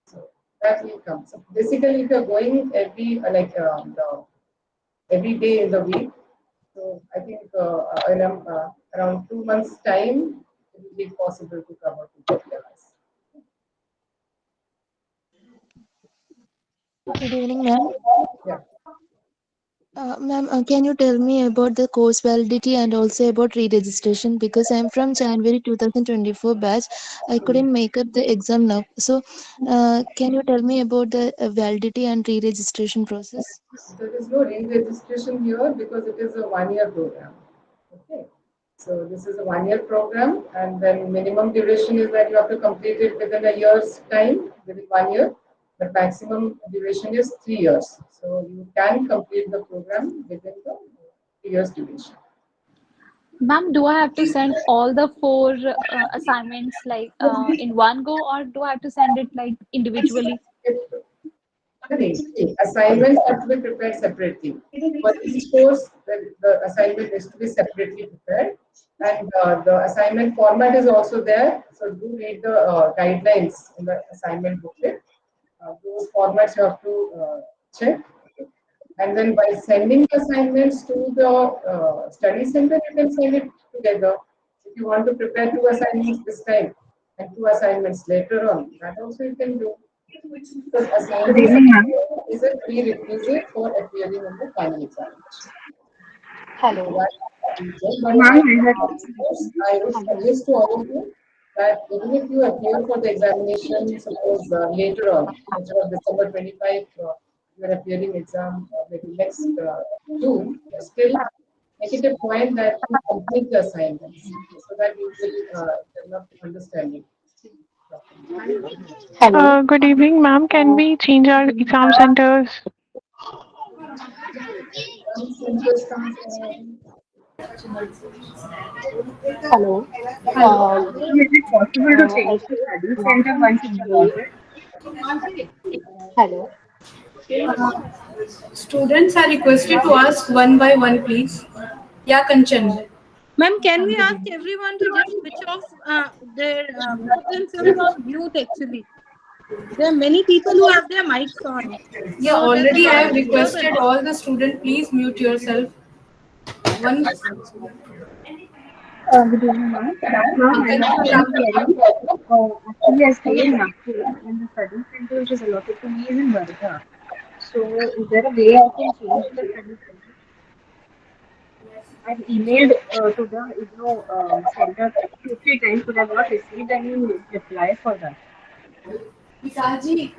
So that will come. So basically, if you're going every day in the week, so I think in around 2 months' time, it will be possible to cover 240 hours. Good evening, ma'am. Yeah. Ma'am, can you tell me about the course validity and also about re-registration? Because I'm from January 2024 batch. I couldn't make up the exam now. So, can you tell me about the validity and re-registration process? There is no re-registration here because it is a one-year program. Okay. So this is a one-year program, and then minimum duration is that you have to complete it within a year's time, within 1 year. The maximum duration is 3 years. So you can complete the program within the 3 years duration. Ma'am, do I have to send all the four assignments like in one go, or do I have to send it like individually? Assignments have to be prepared separately. For each course, the assignment is to be separately prepared, and the assignment format is also there. So do read the guidelines in the assignment booklet. Those formats you have to check. And then by sending the assignments to the study center, you can send it together. If you want to prepare 2 assignments this time and 2 assignments later on, that also you can do. Because assignments is a prerequisite for appearing in the final examination. Hello. But I would suggest to all of you that even if you appear for the examination, suppose later on, instead of December 25, you are appearing exam maybe next June, still make it a point that you complete the assignments so that you will develop understanding. Hello. Good evening, ma'am. Can we change our exam centers? Hello. Is it possible to change the study center once it's voted? Hello. Students are requested to ask one by one, please. Yeah, Kanchan. Ma'am, can we ask everyone to just switch off put themselves on mute actually? There are many people who have their mics on. Yeah, already I have requested all the students, please mute yourself. One. Good evening, ma'am. Actually, I stay in Nagpur, and the study center which is allotted to me is in Varda. So, is there a way I can change the study center? I've emailed to the center 2-3 times, but I've not received any reply for that. Visalji.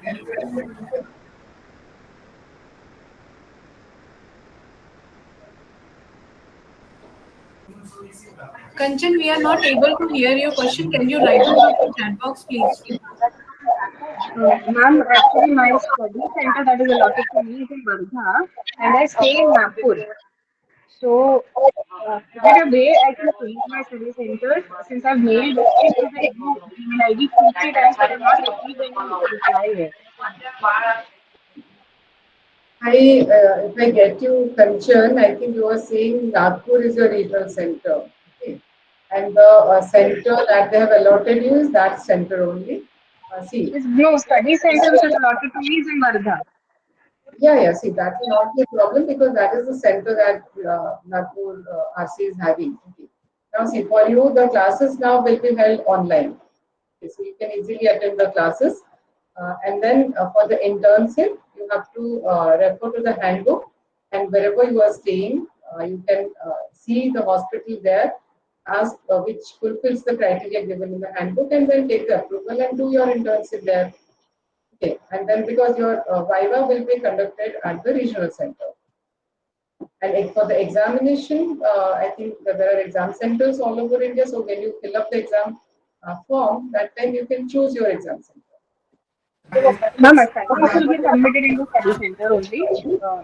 Kanchan, we are not able to hear your question. Can you write it in the chat box, please? Ma'am, actually, my study center that is allotted to me is in Varda, and I stay in Nagpur. So, is there a way I can change my study center since I've mailed it to the email ID 2-3 times, but I've not received any reply yet? If I get you, Kanchan, I think you are saying Nagpur is your regional center. Okay. And the center that they have allotted you is that center only. See. No, study center which is allotted to me is in Varda. Yeah. See, that will not be a problem because that is the center that Nagpur RC is having. Okay. Now, see, for you, the classes now will be held online. Okay, so you can easily attend the classes. And then for the internship, you have to refer to the handbook, and wherever you are staying, you can see the hospital there, ask which fulfills the criteria given in the handbook, and then take the approval and do your internship there. Okay, and then because your Viva will be conducted at the regional center. And for the examination, I think that there are exam centers all over India. So when you fill up the exam form, that time you can choose your exam center. Ma'am, assignments will be submitted into study center only.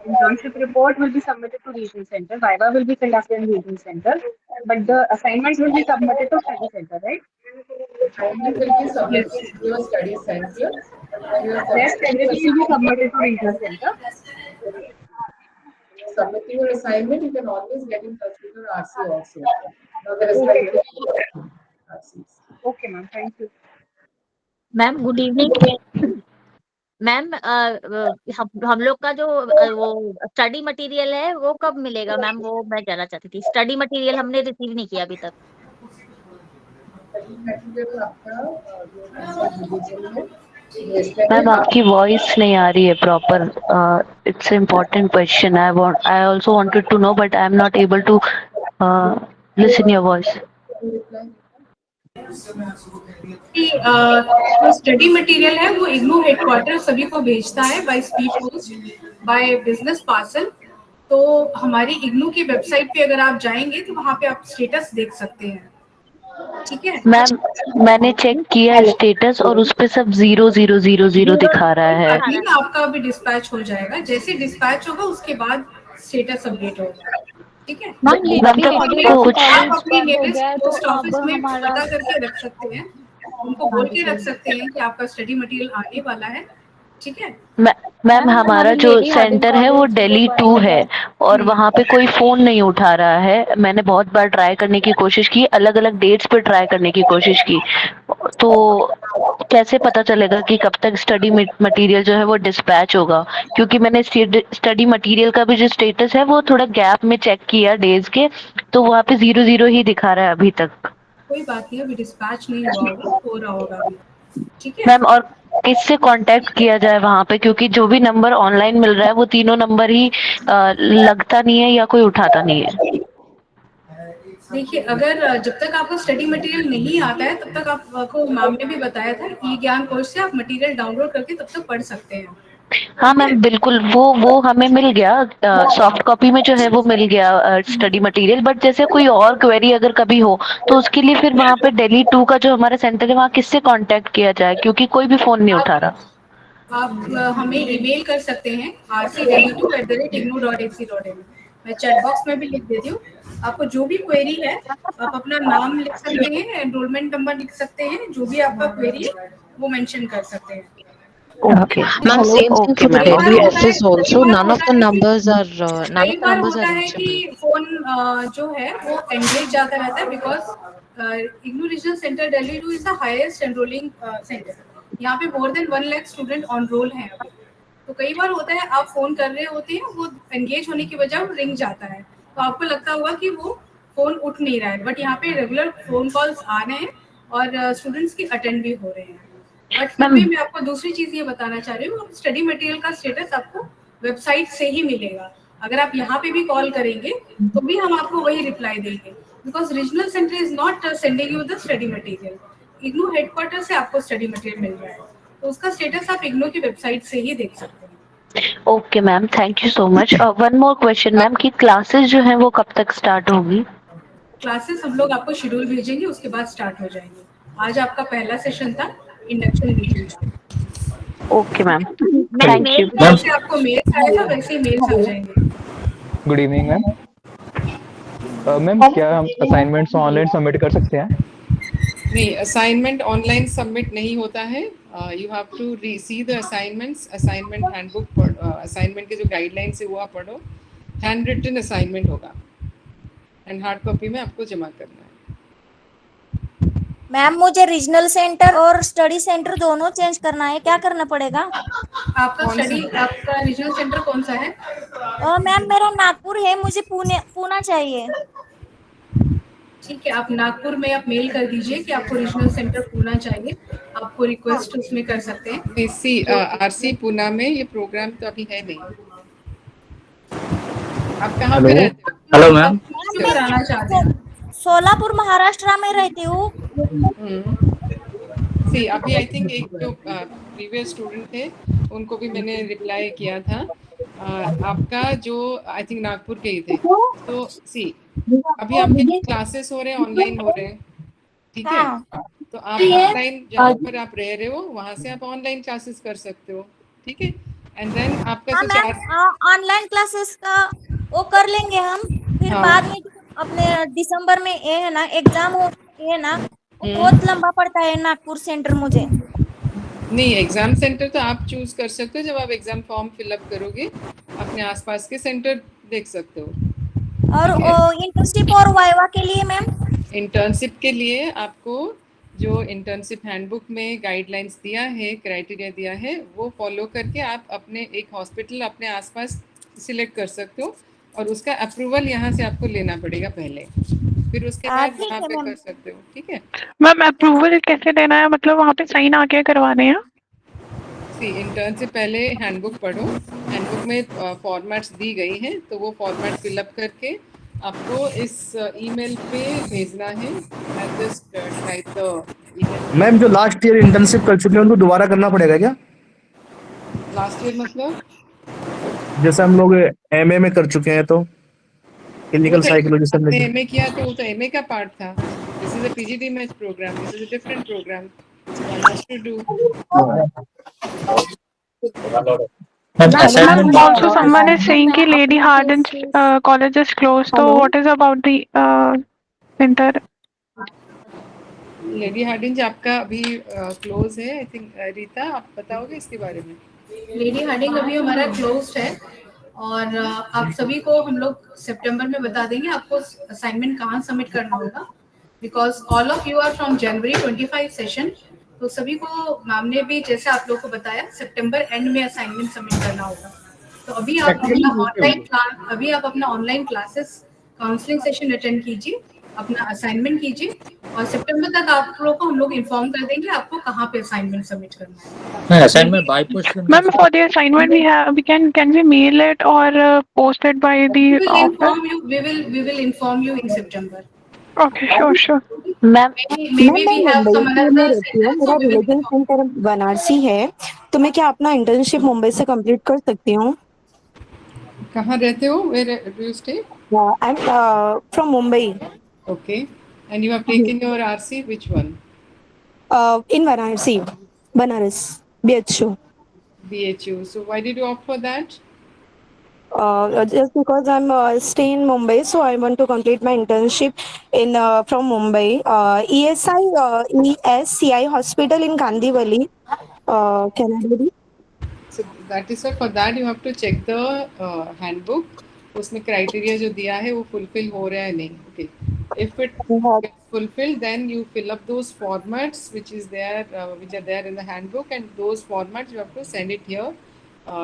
Internship report will be submitted to regional center. Viva will be conducted in regional center, but the assignments will be submitted to study center, right? Assignment will be submitted to your study center. Rest everything will be submitted to regional center. Submitting your assignment, you can always get in touch with your RC also. Now there is like RCs. Okay, ma'am. Thank you. Ma'am good evening ma'am. हम लोग का जो वो study material है वो कब मिलेगा ma'am? वो मैं जानना चाहती थी। स्टडी मटेरियल हमने रिसीव नहीं किया अभी तक। मैम आपकी वॉइस नहीं आ रही है proper. It's important question. I also wanted to know but I am not able to listen your voice. जो स्टडी मटेरियल है वो इग्नू हेडक्वार्टर सभी को भेजता है by speed post, by business parcel. तो हमारी इग्नू की वेबसाइट पे अगर आप जाएंगे तो वहाँ पे आप स्टेटस देख सकते हैं। ठीक है मैम, मैंने चेक किया स्टेटस और उस पे सब 00000 दिखा रहा है। आपका अभी डिस्पैच हो जाएगा। जैसे डिस्पैच होगा उसके बाद स्टेटस अपडेट होगा। ठीक है मैम, आप अपनी नियरेस्ट पोस्ट ऑफिस में पता करके रख सकते हैं, उनको बोल के रख सकते हैं कि आपका स्टडी मटेरियल आने वाला है। ठीक है मैम, हमारा जो सेंटर है वो दिल्ली 2 है और वहाँ पे कोई फोन नहीं उठा रहा है। मैंने बहुत बार ट्राई करने की कोशिश की, अलग अलग डेट्स पे ट्राई करने की कोशिश की, तो कैसे पता चलेगा कि कब तक स्टडी मटेरियल जो है वो डिस्पैच होगा? क्योंकि मैंने स्टडी मटेरियल का भी जो स्टेटस है वो थोड़ा गैप में चेक किया डेज के, तो वहाँ पे 00 ही दिखा रहा है अभी तक। कोई बात नहीं, अभी डिस्पैच नहीं हुआ होगा, हो रहा होगा अभी। ठीक है मैम, और किससे कांटेक्ट किया जाए वहाँ पे? क्योंकि जो भी नंबर ऑनलाइन मिल रहा है वो तीनों नंबर ही लगता नहीं है या कोई उठाता नहीं है। देखिए, अगर जब तक आपको स्टडी मटेरियल नहीं आता है तब तक आपको मैम ने भी बताया था ई ज्ञान कोर्स से आप मटेरियल डाउनलोड करके तब तक पढ़ सकते हैं। हाँ मैम, बिल्कुल वो हमें मिल गया, सॉफ्ट कॉपी में जो है वो मिल गया स्टडी मटेरियल। बट जैसे कोई और क्वेरी अगर कभी हो तो उसके लिए फिर वहाँ पे दिल्ली 2 का जो हमारा सेंटर है वहाँ किससे कांटेक्ट किया जाए? क्योंकि कोई भी फोन नहीं उठा रहा। आप हमें ईमेल कर सकते हैं rc.delhi2@ignu.ac.in। मैं चैट बॉक्स में भी लिख देती हूँ। आपको जो भी क्वेरी है आप अपना नाम लिख सकते हैं, एनरोलमेंट नंबर लिख सकते हैं, जो भी आपका क्वेरी है वो मेंशन कर सकते हैं। Okay. Ma'am, same thing for the Delhi office also. None of the numbers are कि फोन जो है वो एंगेज जाता रहता है because IGNOU regional centre Delhi 2 is the highest enrolling centre. यहाँ पे more than 1 lakh student on roll हैं अभी। तो कई बार होता है आप फोन कर रहे होते हैं, वो एंगेज होने की वजह वो रिंग जाता है, तो आपको लगता होगा कि वो फोन उठ नहीं रहा है, बट यहाँ पे रेगुलर फोन कॉल्स आ रहे हैं और स्टूडेंट्स की अटेंड भी हो रहे हैं। बट फिर भी मैं आपको दूसरी चीज ये बताना चाह रही हूँ, स्टडी मटेरियल का स्टेटस आपको वेबसाइट से ही मिलेगा। अगर आप यहाँ पे भी कॉल करेंगे तो भी हम आपको वही रिप्लाई देंगे, because regional centre is not sending you the study material. IGNOU headquarter से आपको स्टडी मटेरियल मिल रहा है, तो उसका स्टेटस आप इग्नू की वेबसाइट से ही देख सकते हैं। Okay ma'am, thank you so much. One more question ma'am, कि क्लासेस जो हैं वो कब तक स्टार्ट होगी? क्लासेस हम लोग आपको शेड्यूल भेजेंगे, उसके बाद स्टार्ट हो जाएंगे। आज आपका पहला सेशन था इंडक्शन मीटिंग का। Okay ma'am, thank you. जैसे आपको मेल आएगा वैसे ही मेल आ जाएंगे। Good evening ma'am. मैम, क्या हम असाइनमेंट्स ऑनलाइन सबमिट कर सकते हैं? नहीं, असाइनमेंट ऑनलाइन सबमिट नहीं होता है। You have to see the assignments, assignment handbook पढ़ो, असाइनमेंट के जो गाइडलाइंस है वो आप पढ़ो। हैंड रिटन असाइनमेंट होगा एंड हार्ड कॉपी में आपको जमा करना है। मैम, मुझे रीजनल सेंटर और स्टडी सेंटर दोनों चेंज करना है, क्या करना पड़ेगा? आपका रीजनल सेंटर कौन सा है? मैम, मेरा नागपुर है, मुझे पूना चाहिए। ठीक है, आप नागपुर में आप मेल कर दीजिए कि आपको रीजनल सेंटर पूना चाहिए, आपको रिक्वेस्ट उसमें कर सकते हैं। आरसी पूना में ये प्रोग्राम तो अभी है नहीं। आप कहाँ पे रहते हो? हेलो मैम, कराना चाहते हैं? सोलापुर महाराष्ट्र में रहती हूँ। सी अभी आई थिंक एक जो प्रीवियस स्टूडेंट थे उनको भी मैंने रिप्लाई किया था। आपका जो आई थिंक नागपुर के ही थे, तो सी अभी आपके क्लासेस हो रहे हैं, ऑनलाइन हो रहे हैं, ठीक है? तो आप ऑनलाइन जहाँ पर आप रह रहे हो वहां से आप ऑनलाइन क्लासेस कर सकते हो, ठीक है? एंड देन आपका तो ऑनलाइन क्लासेस का वो कर लेंगे हम, फिर बाद में अपने दिसंबर में ये है ना एग्जाम हो है ना, बहुत लंबा पड़ता है नागपुर सेंटर मुझे। नहीं, एग्जाम सेंटर तो आप चूज कर सकते हो जब आप एग्जाम फॉर्म फिलअप करोगे, अपने आसपास के सेंटर देख सकते हो। और इंटर्नशिप और वाइवा के लिए मैम? इंटर्नशिप के लिए आपको जो इंटर्नशिप हैंडबुक में गाइडलाइंस दिया है, क्राइटेरिया दिया है, वो फॉलो करके आप अपने एक हॉस्पिटल अपने आसपास सिलेक्ट कर सकते हो और उसका अप्रूवल यहाँ से आपको लेना पड़ेगा पहले, फिर उसके बाद वहाँ पे कर सकते हो, ठीक है? मैम अप्रूवल कैसे लेना है, मतलब वहाँ पे साइन आके करवाने हैं? सी इंटर्नशिप पहले हैंडबुक पढ़ो, हैंडबुक में फॉर्मेट्स दी गई हैं, तो वो फॉर्मेट फिलअप करके आपको इस ईमेल पे भेजना है। मैम जो लास्ट ईयर इंटर्नशिप कर चुके हैं उनको दोबारा करना पड़ेगा क्या? लास्ट ईयर मतलब जैसे हम लोग एमए में कर चुके हैं तो क्लिनिकल साइकोलॉजी सब एमए किया तो वो तो एमए का पार्ट था। This is a PGDMH programme, this is a different programme to do. Also someone is saying कि Lady Hardin's college is closed, so what is about the center? Lady Hardinge आपका अभी close है, I think. Rita आप बताओगे इसके बारे में? Lady Hardinge अभी हमारा क्लोज्ड है और आप सभी को हम लोग सितंबर में बता देंगे आपको असाइनमेंट कहाँ सबमिट करना होगा, because all of you are from January 25 session, तो सभी को मैम ने भी जैसे आप लोग को बताया सितंबर एंड में असाइनमेंट सबमिट करना होगा। तो अभी आप अपना online classes counselling session attend कीजिए, अपना असाइनमेंट कीजिए और सितंबर तक आप लोगों को हम लोग इन्फॉर्म कर देंगे आपको कहाँ पे असाइनमेंट सबमिट करना है। Assignment by post. Ma'am, for the assignment we can we mail it or post it by the office? We will inform you in September. Okay, sure. Ma'am Maybe we have some other मेरा religion centre Banarasi है, तो मैं क्या अपना internship Mumbai से complete कर सकती हूँ? कहाँ रहते हो? Where do you stay? I'm from Mumbai. Okay, and you have taken your RC, which one? In Varanasi, Banaras, BHU. BHU. So why did you opt for that? Just because I'm staying in Mumbai, so I want to complete my internship in from Mumbai. ESCI hospital in Kandivali. Can I do it? So that is why for that you have to check the handbook. उसमें criteria जो दिया है वो fulfil हो रहा है नहीं। Okay. If it gets fulfilled, then you fill up those formats which are there in the handbook, and those formats you have to send it here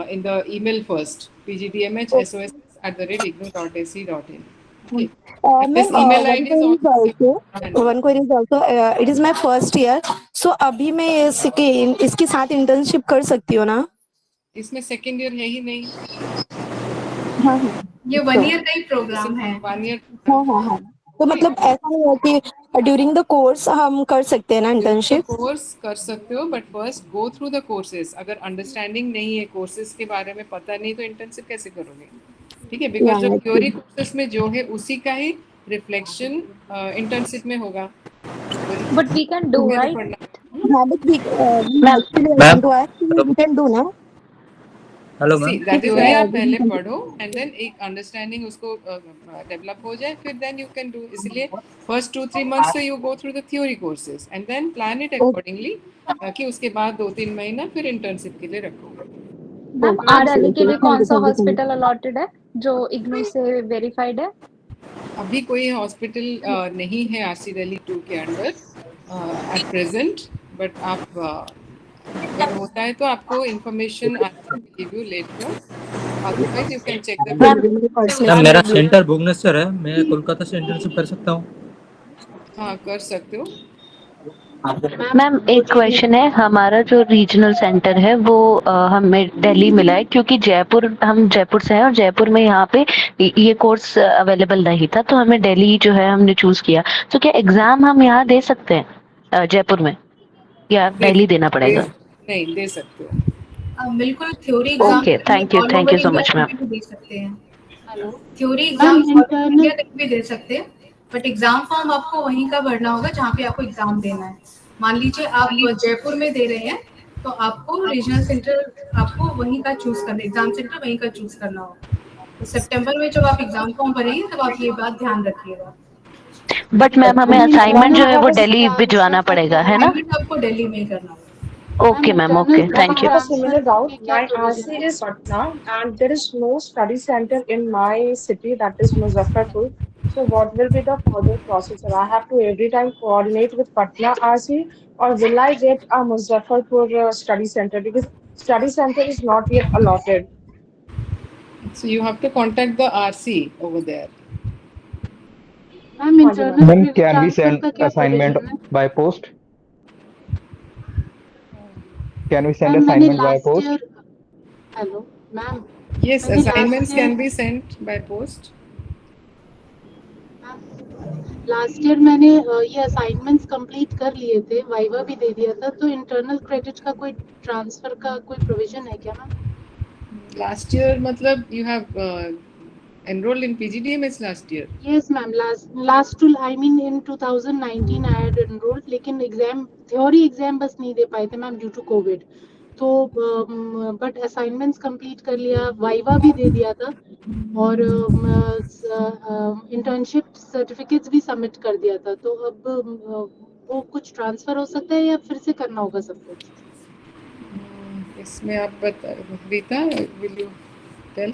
in the email first, pgdmhsos@ignou.ac.in. Okay. This email ID is also one query is also it is my first year, so अभी मैं इसके साथ internship कर सकती हूँ ना? इसमें second year है ही नहीं। हाँ, ये 1 ईयर का ही प्रोग्राम है। 1 ईयर। हाँ। तो मतलब ऐसा नहीं है कि ड्यूरिंग द कोर्स हम कर सकते हैं ना इंटर्नशिप? कोर्स कर सकते हो, but first go through the courses. अगर अंडरस्टैंडिंग नहीं है, कोर्सेज के बारे में पता नहीं, तो इंटर्नशिप कैसे करोगे? ठीक है, बिकॉज जो थ्योरी कोर्सेज में जो है उसी का ही रिफ्लेक्शन इंटर्नशिप में होगा। But we can do right? हाँ, बट वी कैन डू ना। हेलो मैम, थ्योरी आप पहले पढ़ो एंड देन एक अंडरस्टैंडिंग उसको डेवलप हो जाए, फिर देन यू कैन डू। इसलिए फर्स्ट 2-3 मंथ्स से you go through the theory courses and then plan it accordingly, कि उसके बाद 2-3 महीना फिर इंटर्नशिप के लिए रखोगे। मैम आरएलई के लिए कौन सा हॉस्पिटल अलॉटेड है जो इग्नू से वेरीफाइड है? अभी कोई हॉस्पिटल नहीं है आरसी दिल्ली 2 के अंडर एट प्रेजेंट, बट आप अगर होता है तो आपको information give you letter, otherwise you can check the. मेरा सेंटर भुवनेश्वर है, मैं कोलकाता से इंटर्नशिप कर सकता हूँ? हाँ, कर सकते हो। मैम एक क्वेश्चन है, हमारा जो रीजनल सेंटर है वो हमें दिल्ली मिला है, क्योंकि हम जयपुर से हैं और जयपुर में यहाँ पे ये कोर्स अवेलेबल नहीं था, तो हमें दिल्ली जो है हमने चूज किया। तो क्या एग्जाम हम यहाँ दे सकते हैं जयपुर में? या डेली देना पड़ेगा? नहीं, दे सकते हो। बिल्कुल theory exam okay, thank you so much ma'am. भी दे सकते हैं। Hello theory ma'am, exam India तक भी दे सकते हैं, बट एग्जाम फॉर्म आपको वहीं का भरना होगा जहाँ पे आपको एग्जाम देना है। मान लीजिए आप जयपुर में दे रहे हैं, तो आपको रीजनल सेंटर आपको वहीं का चूज करना, एग्जाम सेंटर वहीं का चूज करना होगा। तो सितंबर में जब आप एग्जाम फॉर्म भरेंगे तब आप ये बात ध्यान रखिएगा। बट मैम हमें असाइनमेंट जो है वो दिल्ली भिजवाना पड़ेगा, है ना? असाइनमेंट आपको दिल्ली में करना होगा। Okay ma'am, okay, thank I you. have a similar doubt. My RC is Patna, and there is no study center in my city, that is Muzaffarpur. So, what will be the further procedure? I have to every time coordinate with Patna RC, or will I get a Muzaffarpur study center? Because study center is not yet allotted. So you have to contact the RC over there. Ma'am internal Ma'am, credit can we transfer send का क्या assignment provision है? by post? Can we send ma'am मैंने assignment by last post? Year, hello ma'am, Yes, मैंने assignments last can be sent by post. Year मैंने ये assignments complete कर लिए थे, वाइवा भी दे दिया था, तो इंटरनल क्रेडिट का कोई ट्रांसफर का कोई प्रोविजन है क्या ma'am? Last year, matlab you have enrolled in PGDMS last year. Yes ma'am, last to I mean in 2019 I had enrolled, लेकिन एग्जाम थ्योरी एग्जाम बस नहीं दे पाए थे मैम ड्यू टू कोविड। तो बट असाइनमेंट्स कंप्लीट कर लिया, viva भी दे दिया था, और इंटर्नशिप सर्टिफिकेट्स भी सबमिट कर दिया था। तो अब वो कुछ ट्रांसफर हो सकता है या फिर से करना होगा सब कुछ? इसमें आप बता, Rita will you tell?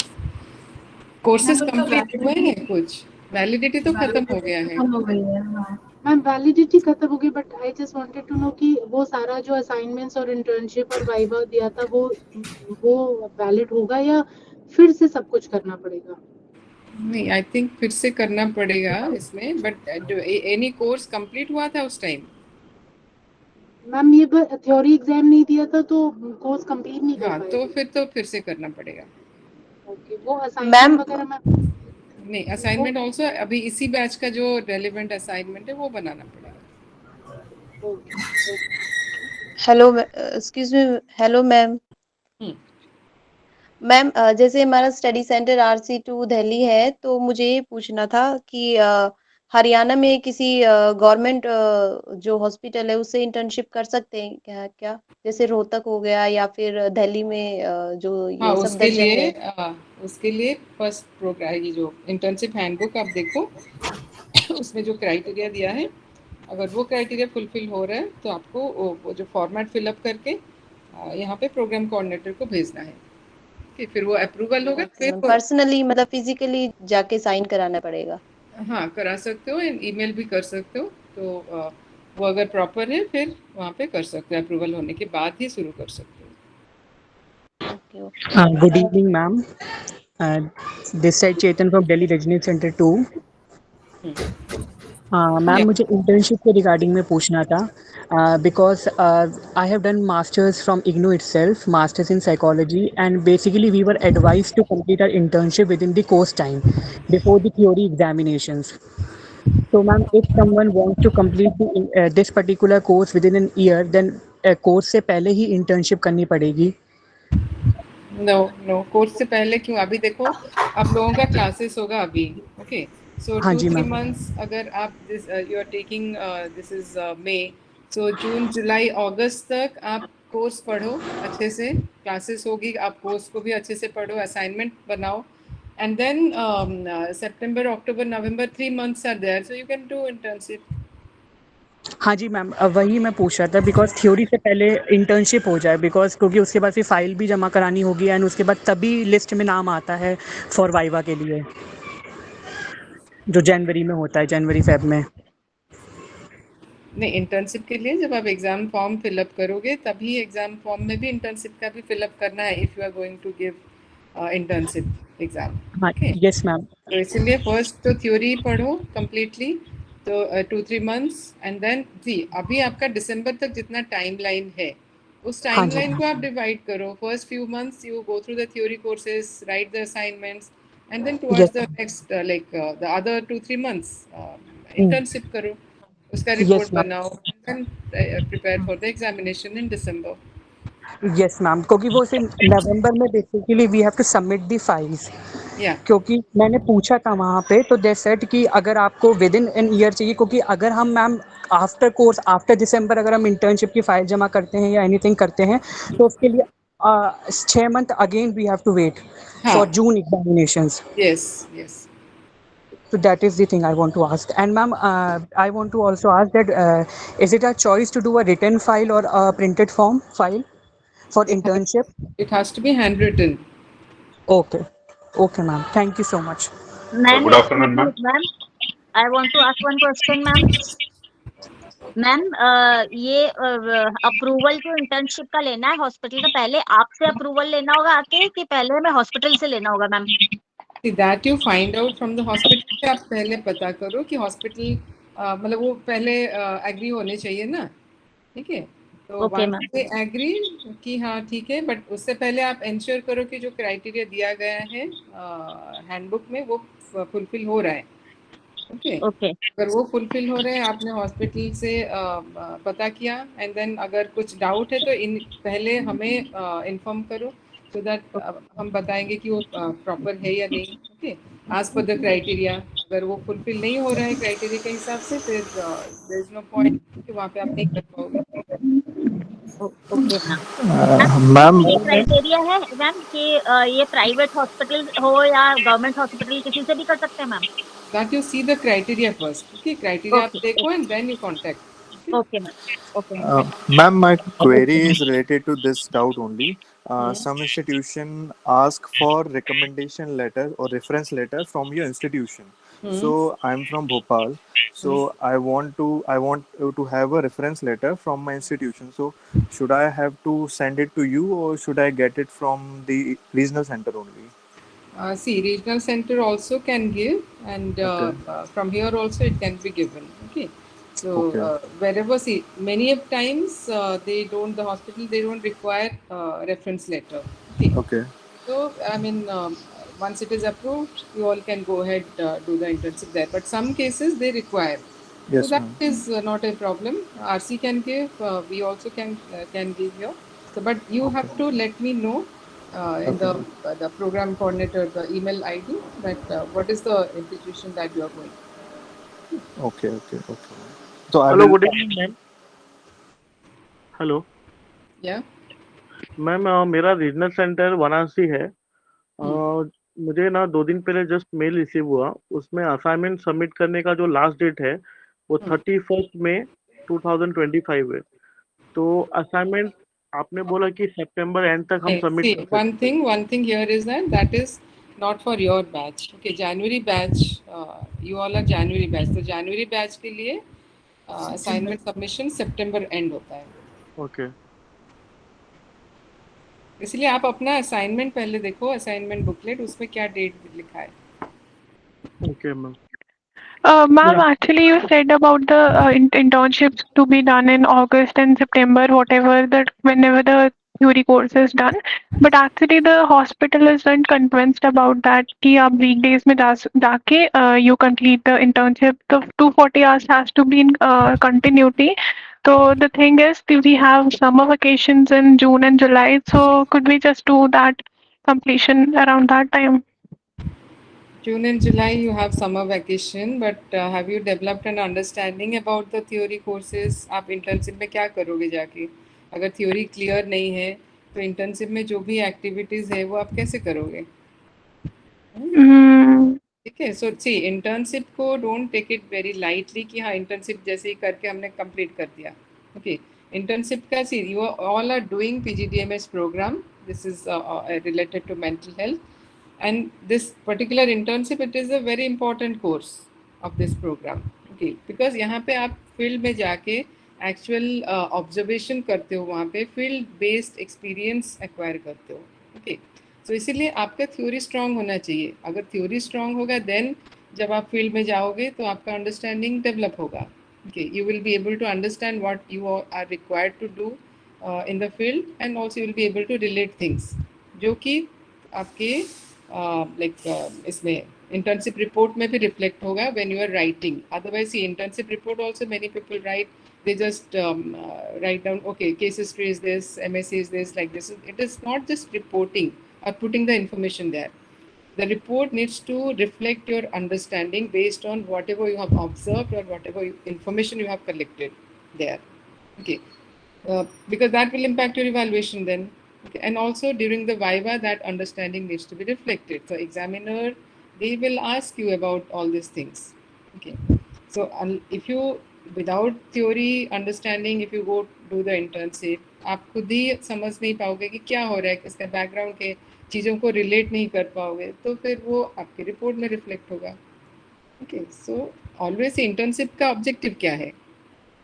Courses complete हुए हैं, कुछ वैलिडिटी तो खत्म हो गया है। खत्म हो गई है, हाँ। मैम वैलिडिटी खत्म हो गई, but I just wanted to know कि वो सारा जो असाइनमेंट्स और इंटर्नशिप और वाइवा दिया था वो वैलिड होगा या फिर से सब कुछ करना पड़ेगा? नहीं, आई थिंक फिर से करना पड़ेगा इसमें, बट एनी कोर्स कंप्लीट हुआ था उस टाइम? मैम ये थ्योरी एग्जाम नहीं दिया था तो कोर्स कंप्लीट नहीं कर हाँ, पाए। तो फिर से करना पड़ेगा। ओके, वो असाइनमेंट वगैरह मैम? नहीं, असाइनमेंट ऑल्सो अभी इसी बैच का जो रेलिवेंट असाइनमेंट है वो बनाना पड़ेगा। Hello, excuse me, hello ma'am. Ma'am जैसे हमारा स्टडी सेंटर RC2 दिल्ली है, तो मुझे ये पूछना था कि हरियाणा में किसी गवर्नमेंट जो हॉस्पिटल है उससे इंटर्नशिप कर सकते हैं क्या? जैसे रोहतक हो गया या फिर दिल्ली में जो हाँ, ये सफदरजंग है। उसके लिए फर्स्ट प्रोग्राम, ये जो इंटर्नशिप हैंडबुक आप देखो, उसमें जो क्राइटेरिया दिया है, अगर वो क्राइटेरिया फुलफिल हो रहा है तो आपको वो जो फॉर्मेट फिलअप करके यहाँ पे प्रोग्राम कोऑर्डिनेटर को भेजना है कि फिर वो अप्रूवल होगा। फिर पर्सनली मतलब फिजिकली जाके साइन कराना पड़ेगा? हाँ, करा सकते हो, ईमेल भी कर सकते हो। तो वो अगर प्रॉपर है फिर वहाँ पे कर सकते हो, अप्रूवल होने के बाद ही शुरू कर सकते हो। Good evening ma'am, this side Chetan from Delhi regional centre 2। Ma'am मुझे इंटर्नशिप के रिगार्डिंग में पूछना था, because I have done masters from IGNOU itself, masters in psychology, and basically we were advised to complete our internship within the course time before the theory examinations. So ma'am, if someone wants to complete this particular course within an year, then course से पहले ही internship करनी पड़ेगी? No, course से पहले क्यों? अभी देखो आप लोगों का क्लासेस होगा अभी, ओके? So 2-3 months अगर आप you are taking this is May, so जून, जुलाई, अगस्त तक आप कोर्स पढ़ो अच्छे से, क्लासेस होगी, आप कोर्स को भी अच्छे से पढ़ो, असाइनमेंट बनाओ, and then September, October, November, 3 months are there, so you can do internship. हाँ जी मैम, वही मैं पूछ रहा था, बिकॉज थ्योरी से पहले इंटर्नशिप हो जाए, बिकॉज क्योंकि उसके बाद फिर फाइल भी जमा करानी होगी, एंड उसके बाद तभी लिस्ट में नाम आता है फॉर वाइवा के लिए, जो जनवरी में होता है, जनवरी फेब में। नहीं, इंटर्नशिप के लिए जब आप एग्जाम फॉर्म फिलअप करोगे तभी एग्जाम फॉर्म में भी इंटर्नशिप का भी फिलअप करना है, if you are going to give internship exam. Yes ma'am. तो इसलिए फर्स्ट तो थ्योरी पढ़ो कंप्लीटली, तो 2-3 months, एंड देन जी अभी आपका दिसंबर तक जितना टाइमलाइन है उस टाइमलाइन को आप डिवाइड करो। First few months you go through the theory courses, write the assignments, and then towards the next like the other 2-3 months internship करो। उसका रिपोर्ट Yes, ma'am. बनाओ and prepare for the examination in December. Yes ma'am, क्योंकि वो सिर्फ नवंबर में basically we have to submit the files. Yeah. क्योंकि मैंने पूछा था वहाँ पे, तो दे सेड कि अगर आपको विद इन एन ईयर चाहिए, क्योंकि अगर हम ma'am after course after December अगर हम इंटर्नशिप की फाइल जमा करते हैं या एनीथिंग करते हैं, तो उसके लिए 6 month again we have to wait for June examinations. Yes, yes. So that is the thing I want to ask. And ma'am, I want to also ask that is it a choice to do a written file or a printed form file for internship? It has to be handwritten. Okay. Okay, ma'am. Thank you so much. Ma'am, Good afternoon, ma'am. ma'am, I want to ask one question, ma'am. Ma'am ये approval जो internship का लेना है hospital का, पहले आपसे approval लेना होगा आके कि पहले हमें हॉस्पिटल से लेना होगा ma'am? See, that you find out from the hospital से आप पहले पता करो कि हॉस्पिटल मतलब वो पहले एग्री होने चाहिए ना, ठीक है? तो Okay, once they agree कि हाँ ठीक है, बट उससे पहले आप इंश्योर करो कि जो क्राइटेरिया दिया गया है हैंडबुक में वो फुलफिल हो रहा है। ओके, अगर वो फुलफिल हो रहे हैं, आपने हॉस्पिटल से पता किया एंड देन अगर कुछ डाउट है तो पहले हमें इन्फॉर्म करो, सो दैट हम बताएंगे कि वो प्रॉपर है या नहीं। Okay, as per the criteria. अगर वो फुलफिल नहीं हो रहा है क्राइटेरिया के हिसाब से, फिर देयर इज नो पॉइंट कि वहाँ पे आप नहीं कर पाओगे। Okay ma'am. मैम, ये क्राइटेरिया है मैम कि ये प्राइवेट हॉस्पिटल हो या गवर्नमेंट हॉस्पिटल, किसी से भी कर सकते हैं ma'am? That you see the criteria first. Okay, criteria आप देखो and then you contact. Okay ma'am. Okay. Ma'am, my query is related to this doubt only. Some institution ask for recommendation letter or reference letter from your institution. So I'm from Bhopal. So I want to have a reference letter from my institution. So should I have to send it to you or should I get it from the regional center only? See, regional center also can give, and from here also it can be given. Okay, so wherever, see, many of times the hospital they don't require reference letter. Okay. So I mean, once it is approved, you all can go ahead do the internship there. But some cases they require. Yes, so that is not a problem. RC can give. We also can give here. So, but you have to let me know. In the program coordinator, the email ID, that what is the institution that you are going. Okay. So hello, good evening, ma'am. Hello. Yeah. Ma'am मेरा regional centre Varanasi है। मुझे ना 2 दिन पहले just mail receive हुआ, उसमें assignment submit करने का जो लास्ट डेट है वो 31 मई 2025 है। तो असाइनमेंट आपने बोला कि सितंबर एंड तक हम सबमिट कर सकते हैं। One thing here is that is not for your batch. Okay, January batch, you all are January batch. तो January batch के लिए assignment submission September end होता है। Okay. इसलिए आप अपना असाइनमेंट पहले देखो, असाइनमेंट बुकलेट, उसमें क्या डेट लिखा है। Okay, ma'am. Ma'am, actually you said about the internships to be done in August and September, whenever the theory course is done. But actually the hospital isn't convinced about that कि आप weekdays में जाके you complete the internship. The 240 hours has to be in continuity. So the thing is, we have summer vacations in June and July. So could we just do that completion around that time? June and July you have summer vacation, but have you developed an understanding about the theory courses? आप internship में क्या करोगे जाके? अगर theory clear नहीं है, तो internship में जो भी activities है वो आप कैसे करोगे? ठीक है, so see, internship को don't take it very lightly कि हाँ internship जैसे ही करके हमने complete कर दिया. Okay, internship का see, you all are doing PGDMS program. This is related to mental health. And this particular internship, it is a very important course of this program. Okay, because यहाँ पे आप field में जाके actual observation करते हो, वहाँ पे field based experience acquire करते हो. Okay, so इसीलिए आपका theory strong होना चाहिए. अगर theory strong होगा, then जब आप field में जाओगे तो आपका understanding develop होगा. Okay, you will be able to understand what you are required to do in the field, and also you will be able to relate things जो कि आपके इसमें internship report में भी reflect होगा when you are writing. Otherwise, see, internship report also many people write. They just write down, okay, case history is this, MSc is this, like this. It is not just reporting or putting the information there. The report needs to reflect your understanding based on whatever you have observed or whatever information you have collected there. Okay, because that will impact your evaluation then. Okay. And also during the Viva, that understanding needs to be reflected. So examiner, they will ask you about all these things. Okay, so if you without theory understanding, if you go do the internship, आप खुद ही समझ नहीं पाओगे कि क्या हो रहा है, इसका बैकग्राउंड के चीज़ों को रिलेट नहीं कर पाओगे, तो फिर वो आपकी रिपोर्ट में रिफ्लेक्ट होगा. ओके, सो ऑलवेज इंटर्नशिप का ऑब्जेक्टिव क्या है?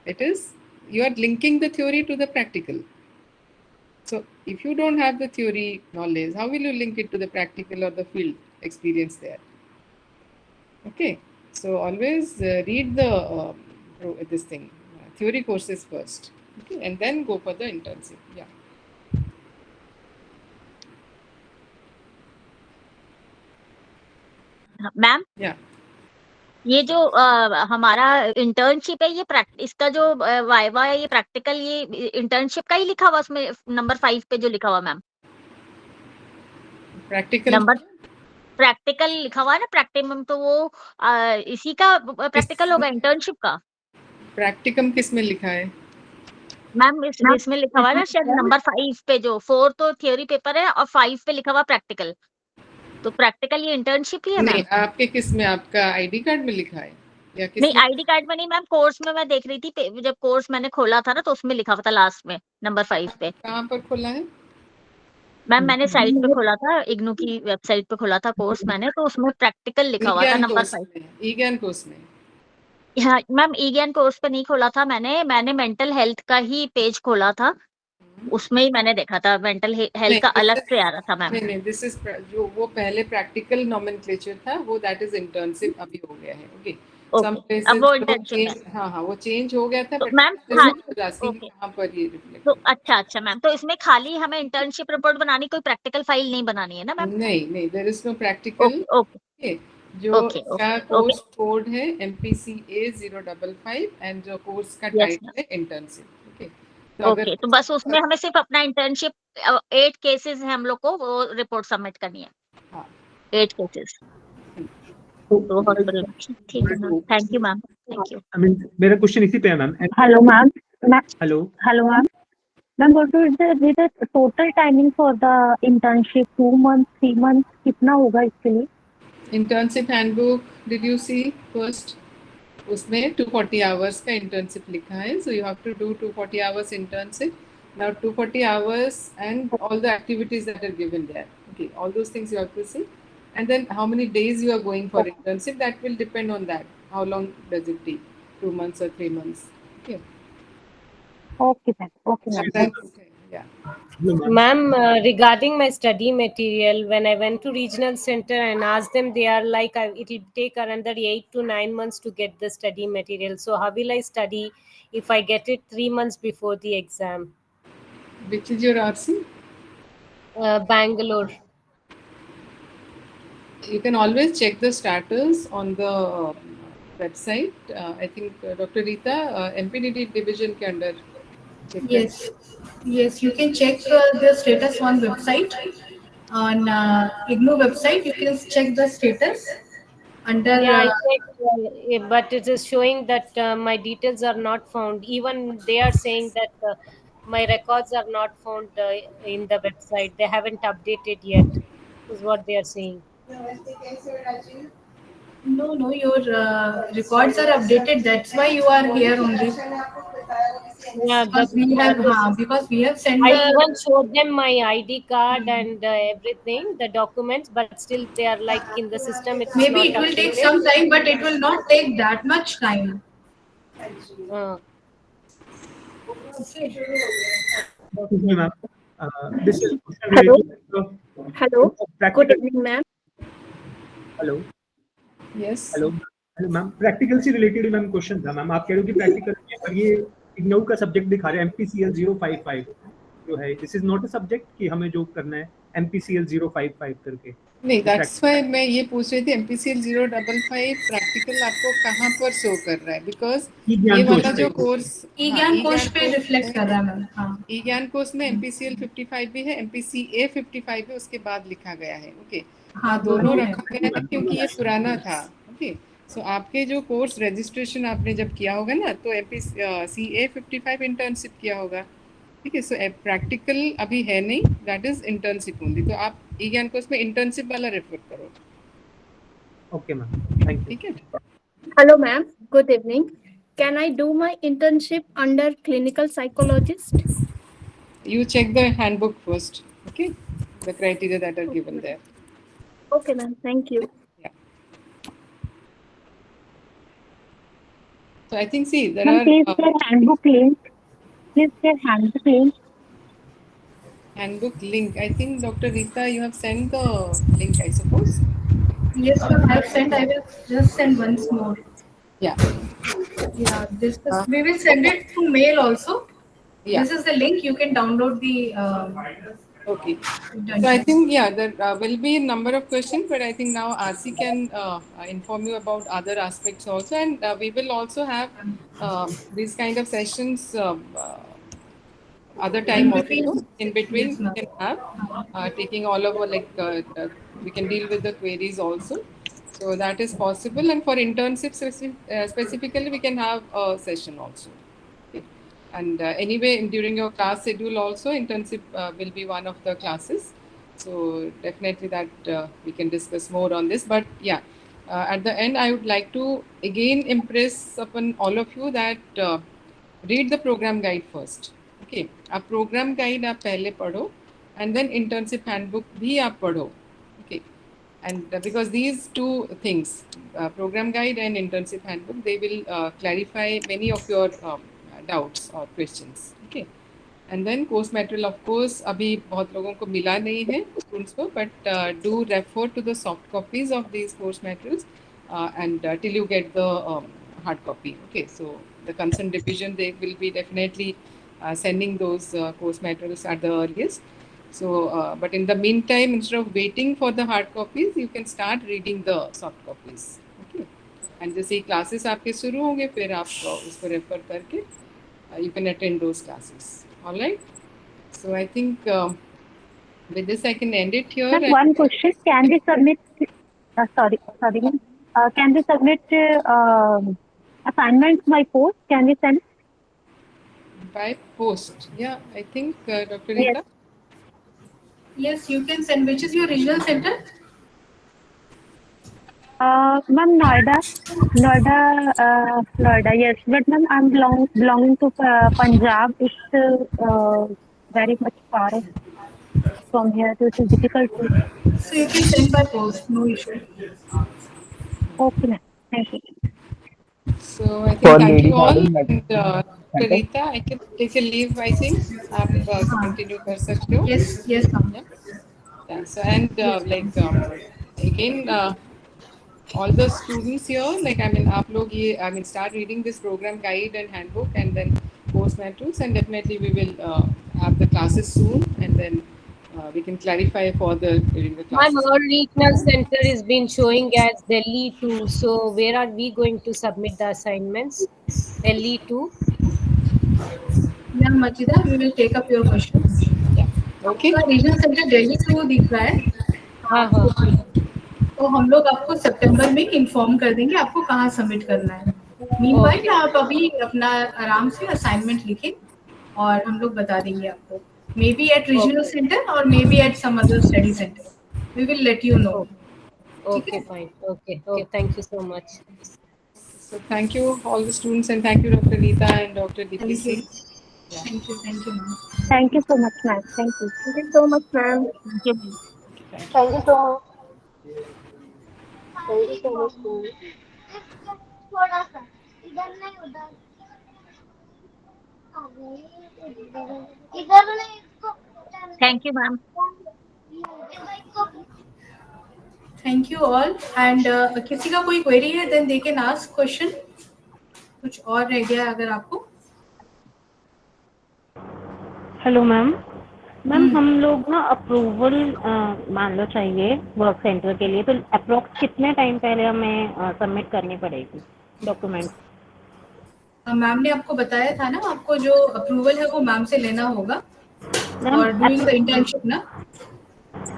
It is you are linking the theory to the practical. So if you don't have the theory knowledge, how will you link it to the practical or the field experience there? Okay, so always read the this thing, theory courses first, okay, and then go for the internship. Yeah. Ma'am, ये जो हमारा internship है, ये इसका जो viva है, ये practical, ये इंटर्नशिप का ही लिखा हुआ उसमें नंबर 5 पे जो लिखा हुआ मैम, प्रैक्टिकल नंबर प्रैक्टिकल लिखा हुआ है ना, प्रैक्टिकम, तो वो इसी का प्रैक्टिकल होगा इंटर्नशिप का. प्रैक्टिकम किस में लिखा है मैम? इसमें लिखा हुआ है ना शायद नंबर 5 पे, जो 4 तो थियोरी पेपर है और 5 पे लिखा हुआ प्रैक्टिकल, तो प्रैक्टिकल ये इंटर्नशिप ही है. नहीं, आपके किस में, आपका आईडी कार्ड में लिखा है या किस नहीं, आईडी कार्ड में नहीं मैम, कोर्स में मैं देख रही थी, जब कोर्स मैंने खोला था ना, तो उसमें लिखा हुआ था लास्ट में नंबर 5 पे. कहाँ पर खोला है मैम? मैंने साइट पे खोला था, इग्नू की वेबसाइट पे खोला था कोर्स मैंने, तो उसमें प्रैक्टिकल लिखा हुआ था नंबर 5. ई-ज्ञान कोर्स में? हाँ मैम, ई-ज्ञान कोर्स पे नहीं खोला था मैंने मेंटल हेल्थ का ही पेज खोला था, उसमें ही मैंने देखा था मेंटल हेल्थ का अलग से आ रहा था मैम. नहीं, दिस इज जो वो पहले प्रैक्टिकल नोमेनक्लेचर था, वो दैट इज इंटर्नशिप अभी हो गया है. ओके, सम प्लेसेस अब वो इंटर्नशिप है. हाँ, वो चेंज हो गया था. तो मैम, हाँ, यहाँ पर ये रिफ्लेक्ट. तो अच्छा मैम, तो इसमें खाली हमें इंटर्नशिप रिपोर्ट बनानी, कोई प्रैक्टिकल फाइल नहीं बनानी है ना मैम? नहीं, there is no practical. Okay, जो इसका कोर्स कोड है MPCA 055 एंड जो कोर्स का टाइटल है इंटर्नशिप. ओके, तो बस उसमें हमें सिर्फ अपना इंटर्नशिप 8 केसेस है, हम लोग को वो रिपोर्ट सबमिट करनी है. 8 केसेस. तो हॉस्पिटल. ठीक है ma'am, thank you ma'am, thank you. I mean मेरा क्वेश्चन इसी पे है ma'am. Hello ma'am. Hello ma'am. What is the total timing for the internship? 2 month, 3 month, कितना होगा इसके लिए? Internship handbook did you see first? उसमें 240 आवर्स का इंटर्नशिप लिखा है. So you have to do 240 hours internship. Now 240 hours and all the activities that are given there. Okay, all those things you have to see. And then how many days you are going for internship, that will depend on that. How long does it take? 2 months or 3 months? Okay. Okay, ma'am. Okay. Yeah. Ma'am, regarding my study material, when I went to regional center and asked them, they are like, it will take another 8 to 9 months to get the study material. So how will I study if I get it 3 months before the exam? Which is your RC? Bangalore. You can always check the status on the website. I think Dr. Rita, MPDD division के अंदर. Yes, you can check the status on website. On IGNOU website, you can check the status under. Yeah, I checked, but it is showing that my details are not found. Even they are saying that my records are not found in the website. They haven't updated yet, is what they are saying. No, your records are updated. That's why you are here only. Yeah, because we have sent. I even showed them my ID card and everything, the documents, but still they are like in the system. It's Maybe not it will take updated. some time, but it will not take that much time. Okay, ma'am. This is Hello. Hello. Good evening, ma'am. Hello. Yes. Hello ma'am, practical से related ma'am question था. Ma'am, आप कह रहे हो कि practical पर ये इग्नू का सब्जेक्ट दिखा रहे हैं MPCL 055 जो है, this is not a subject कि हमें जो करना है MPCL 055 करके। नहीं, दैट्स व्हाई मैं ये पूछ रही थी MPCL 055 प्रैक्टिकल आपको कहाँ पर शो कर रहा है, बिकॉज ये वाला जो कोर्स ई ज्ञान कोश पे रिफ्लेक्ट कर रहा है मैम। हाँ, ई ज्ञान कोर्स में MPCL 55 भी है, MPCA 55 है, उसके बाद लिखा गया है। ओके, हाँ, दोनों रखा गया है क्योंकि ये पुराना था। ओके, सो आपके जो कोर्स रजिस्ट्रेशन आपने जब किया होगा ना, तो MPCA 55 इंटर्नशिप किया होगा। ठीक है, सो प्रैक्टिकल अभी है नहीं, दैट इज इंटर्नशिप ओनली। तो आप ई ज्ञान कोर्स में इंटर्नशिप वाला रेफर करो। Okay ma'am, thank you. ठीक है। Hello, ma'am. Good evening. Can I do my internship under clinical psychologist? You check the handbook first. Okay, the criteria that are given there. Okay, ma'am. Thank you. So I think, see, there Ma'am, are please share handbook link. Please share handbook link. handbook link. I think Dr. Rita, you have sent the link, I suppose. Yes, ma'am, I have sent. I will just send once more. Yeah. Yeah, this is, we will send it through mail also. Yeah. This is the link. You can download the. Okay. So I think, yeah, there will be a number of questions, but I think now RC can inform you about other aspects also, and we will also have these kind of sessions other time also. In between, Yes, we can have taking all over, like we can deal with the queries also. So that is possible, and for internships specifically, we can have a session also. Okay. And anyway, during your class schedule also, internship will be one of the classes. So definitely that we can discuss more on this. But yeah, at the end, I would like to again impress upon all of you that read the program guide first. Okay, a program guide आप पहले पढ़ो, and then internship handbook भी आप पढ़ो. Okay. And because these two things, program guide and internship handbook, they will clarify many of your doubts or questions. Okay. And then course material, of course, अभी बहुत लोगों को मिला नहीं है students को, but do refer to the soft copies of these course materials and till you get the hard copy. Okay. So the concerned division, they will be definitely sending those course materials at the earliest. So, but in the meantime, instead of waiting for the hard copies, you can start reading the soft copies. Okay. And जैसे ही classes आपके शुरू होंगे, फिर आप उसको refer करके you can attend those classes. All right. So I think with this I can end it here. Sir, one question: can we submit? Sorry, ma'am. Can we submit assignments by post? Can we send? By post, yeah. I think Dr. Rita. Yes, you can send. Which is your regional center? Ma'am, Noida. Yes, but ma'am, I'm belonging to Punjab. It's very much far from here, so it is difficult to. So you can send by post, no issue. Okay, ma'am. Thank you. So I think thank you all. And Dr. Rita, I can take a leave. I think आप continue कर सकते हो. Yes, ma'am. Yeah. So and like again. All the students here, like I mean, आप लोग ये start reading this program guide and handbook and then course materials, and definitely we will have the classes soon, and then we can clarify further during the My classes. our regional center is been showing as Delhi 2. So where are we going to submit the assignments? Delhi 2. Ma'am Majida, we will take up your questions. Yeah. Okay. आपका regional center Delhi 2 दिख रहा है. हाँ. तो हम लोग आपको सितंबर में इन्फॉर्म कर देंगे आपको कहाँ सबमिट करना है. मीनवाइल आप अभी अपना आराम से असाइनमेंट लिखें और हम लोग बता देंगे आपको. Maybe at regional centre और maybe at some other study centre. We will let you know. Okay, fine. Okay. Thank you so much. So thank you all the students, and thank you Dr. Rita and Dr. DPC. Yeah. Thank you, ma'am. Thank you so much, ma'am. Thank you. Thank you so much, ma'am. Thank you. Thank you so much. Thank you so much, ma'am. थोड़ा सा इधर नहीं उधर इधर नहीं इसको. Thank you, ma'am. Thank you all. And किसी का कोई query है then they can ask question. कुछ और रह गया अगर आपको. Hello, ma'am. मैम हम लोग ना अप्रूवल मान लो चाहिए वर्क सेंटर के लिए, तो अप्रोक्स कितने टाइम पहले हमें सबमिट करनी पड़ेगी डॉक्यूमेंट? मैम ने आपको बताया था ना, आपको जो अप्रूवल है वो मैम से लेना होगा मैम और डूइंग द इंटर्नशिप ना।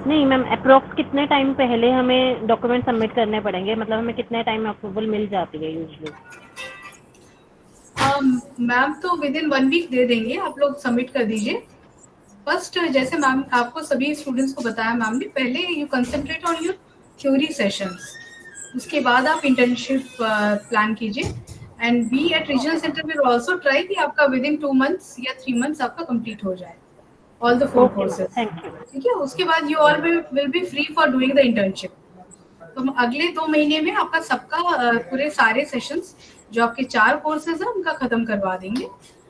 नहीं मैम, अप्रोक्स कितने टाइम पहले हमें डॉक्यूमेंट सबमिट करने पड़ेंगे, मतलब हमें कितने टाइम में अप्रूवल मिल जाती है यूजुअली? मैम तो विद इन 1 वीक दे देंगे, आप लोग सबमिट कर दीजिए। फर्स्ट जैसे मैम आपको सभी स्टूडेंट्स को बताया मैम ने, पहले you concentrate on your theory sessions, उसके बाद आप इंटर्नशिप प्लान कीजिए। And we at regional centre will also try कि आपका विद इन 2 मंथ्स या 3 मंथ्स आपका कंप्लीट हो जाए ऑल द 4 कोर्सेज। ठीक है, उसके बाद you all will be free for doing the internship. तो हम अगले 2 महीने में आपका सबका पूरे सारे सेशंस जो आपके 4 कोर्सेज हैं उनका खत्म करवा देंगे,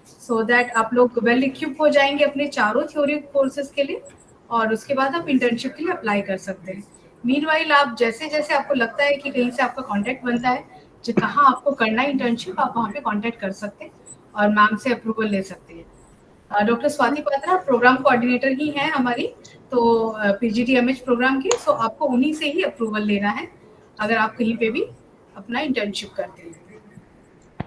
सो दैट आप लोग वेल इक्विप हो जाएंगे अपने चारों थ्योरी कोर्सेज के लिए, और उसके बाद आप इंटर्नशिप के लिए अप्लाई कर सकते हैं। मीनवाइल आप जैसे जैसे आपको लगता है कि कहीं से आपका कांटेक्ट बनता है जो कहाँ आपको करना है इंटर्नशिप, आप वहाँ पे कांटेक्ट कर सकते हैं और मैम से अप्रूवल ले सकते हैं। Doctor Swati Patra programme coordinator ही हैं हमारी, तो पीजीडीएमएच प्रोग्राम की, सो आपको उन्हीं से ही अप्रूवल लेना है अगर आप कहीं पे भी अपना इंटर्नशिप करते हैं।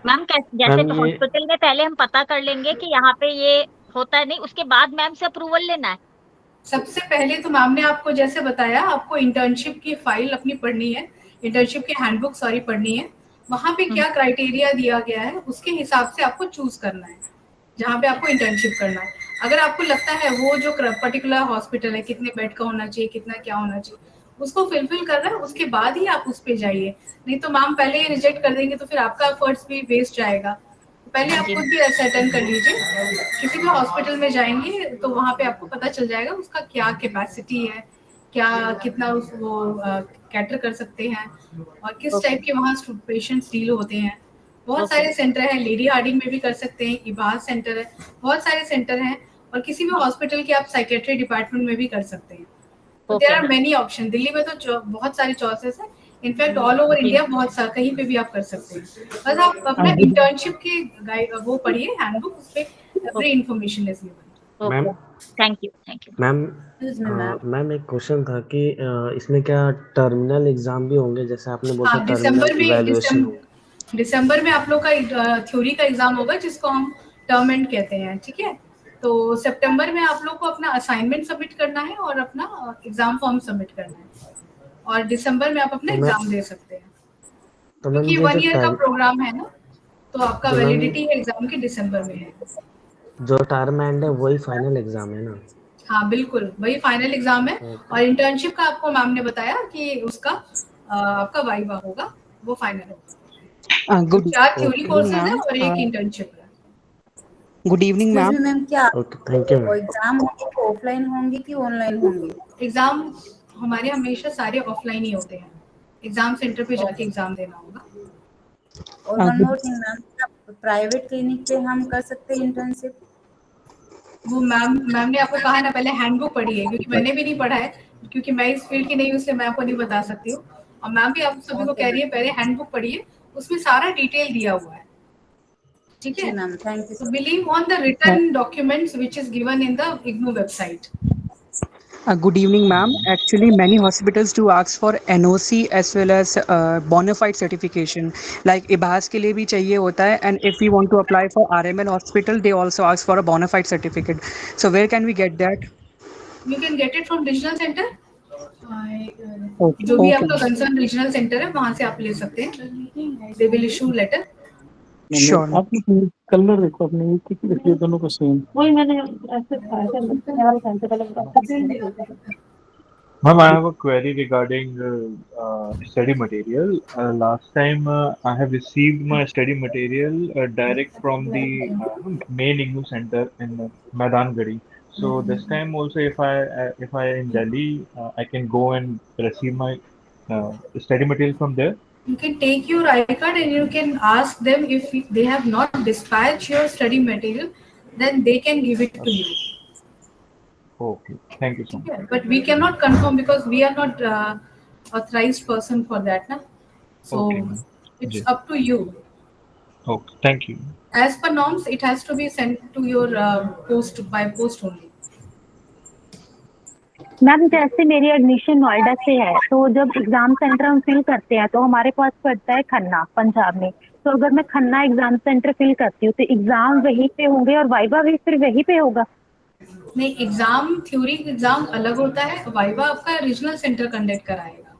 मैम जैसे तो हॉस्पिटल में पहले हम पता कर लेंगे कि यहाँ पे ये होता है नहीं, उसके बाद मैम से अप्रूवल लेना है। सबसे पहले तो मैम ने आपको जैसे बताया, आपको इंटर्नशिप की फाइल अपनी पढ़नी है, इंटर्नशिप की हैंडबुक सॉरी पढ़नी है, वहाँ पे क्या क्राइटेरिया दिया गया है उसके हिसाब से आपको चूज करना है जहाँ पे आपको इंटर्नशिप करना है। अगर आपको लगता है वो जो पर्टिकुलर हॉस्पिटल है कितने बेड का होना चाहिए, कितना क्या होना चाहिए, उसको फिलफिल कर रहा है, उसके बाद ही आप उस पे जाइए, नहीं तो मैम पहले ही रिजेक्ट कर देंगे तो फिर आपका एफर्ट्स भी वेस्ट जाएगा। पहले आप खुद भी असर्टेन कर लीजिए, किसी भी हॉस्पिटल में जाएंगे तो वहाँ पे आपको पता चल जाएगा उसका क्या कैपेसिटी है, क्या कितना वो कैटर कर सकते हैं और किस टाइप के वहाँ पेशेंट्स डील होते हैं। बहुत सारे सेंटर हैं, लेडी हार्डिंग में भी कर सकते हैं, इबाद सेंटर है, बहुत सारे सेंटर हैं, और किसी भी हॉस्पिटल के आप साइकेट्री डिपार्टमेंट में भी कर सकते हैं। तो there are many option. Delhi में तो बहुत सारी चॉइसेस है, इनफैक्ट ऑल ओवर इंडिया बहुत सारा कहीं पे भी आप कर सकते हैं। बस आप अपना इंटर्नशिप की गाइड वो पढ़िए हैंडबुक, उस पे every information is given. Ma'am thank you ma'am एक क्वेश्चन था कि इसमें क्या टर्मिनल एग्जाम भी होंगे, जैसे आपने बोला हाँ, दिसंबर में आप लोग का थ्योरी का एग्जाम होगा जिसको हम टर्म एंड कहते हैं। ठीक है, तो सितंबर में आप लोग को अपना असाइनमेंट सबमिट करना है और अपना एग्जाम फॉर्म सबमिट करना है, और दिसंबर में आप अपना एग्जाम दे सकते हैं, क्योंकि 1 ईयर का प्रोग्राम है ना, तो आपका वैलिडिटी है एग्जाम की दिसंबर में है। जो टर्म एंड है वही फाइनल एग्जाम है ना? हाँ बिल्कुल, वही फाइनल एग्जाम है। और इंटर्नशिप का आपको मैम ने बताया कि उसका आपका वाइवा होगा, वो फाइनल होगा। 4 थ्योरी कोर्सेज है और 1 इंटर्नशिप है। Good evening ma'am. मैम क्या थैंक यू। एग्जाम होंगे ऑफलाइन होंगे कि ऑनलाइन होंगे? एग्जाम हमारे हमेशा सारे ऑफलाइन ही होते हैं, एग्जाम सेंटर पे जाके एग्जाम देना होगा। और one more thing ma'am, private clinic पे हम कर सकते हैं इंटर्नशिप? वो मैम ने आपको कहा ना पहले हैंडबुक पढ़िए, क्योंकि मैंने भी नहीं पढ़ा है, क्योंकि मैं इस फील्ड की नहीं हूँ, इसलिए मैं आपको नहीं बता सकती हूँ। और मैम भी आप सभी को कह रही है पहले हैंडबुक पढ़िए, उसमें सारा डिटेल दिया हुआ है। ठीक है ma'am, thank you. So believe on the written documents which is given in the IGNOU website. Good evening, ma'am. Actually, many hospitals do ask for NOC as well as bona fide certification. Like IBAS के लिए भी चाहिए होता है, and if we want to apply for RML hospital, they also ask for a bona fide certificate. So where can we get that? You can get it from regional center. जो भी आपका concern regional centre है वहाँ से आप ले सकते हैं। They will issue letter. Sure. आप कलर देखो अपने ये दोनों को सेम। वही मैंने ऐसे Ma'am, I have a query regarding study material. Last time I have received my study material direct from the main IGNOU center in Maidangari. So this time also, if I in Delhi, I can go and receive my study material from there. You can take your iCard and you can ask them if they have not dispatched your study material, then they can give it to you. Okay, thank you so much. Yeah, but we cannot confirm because we are not authorized person for that, na? So Okay, it's up to you. Okay, thank you. As per norms, it has to be sent to your post by post only. Ma'am जैसे मेरी admission Noida से है, तो जब exam centre हम fill करते हैं तो हमारे पास पड़ता है खन्ना पंजाब में। तो अगर मैं खन्ना एग्जाम सेंटर फिल करती हूँ तो एग्जाम वहीं पे होंगे और वाइवा भी फिर वहीं पे होगा? नहीं, एग्जाम थ्योरी एग्जाम अलग होता है, वाइवा आपका रीजनल सेंटर कंडक्ट कराएगा,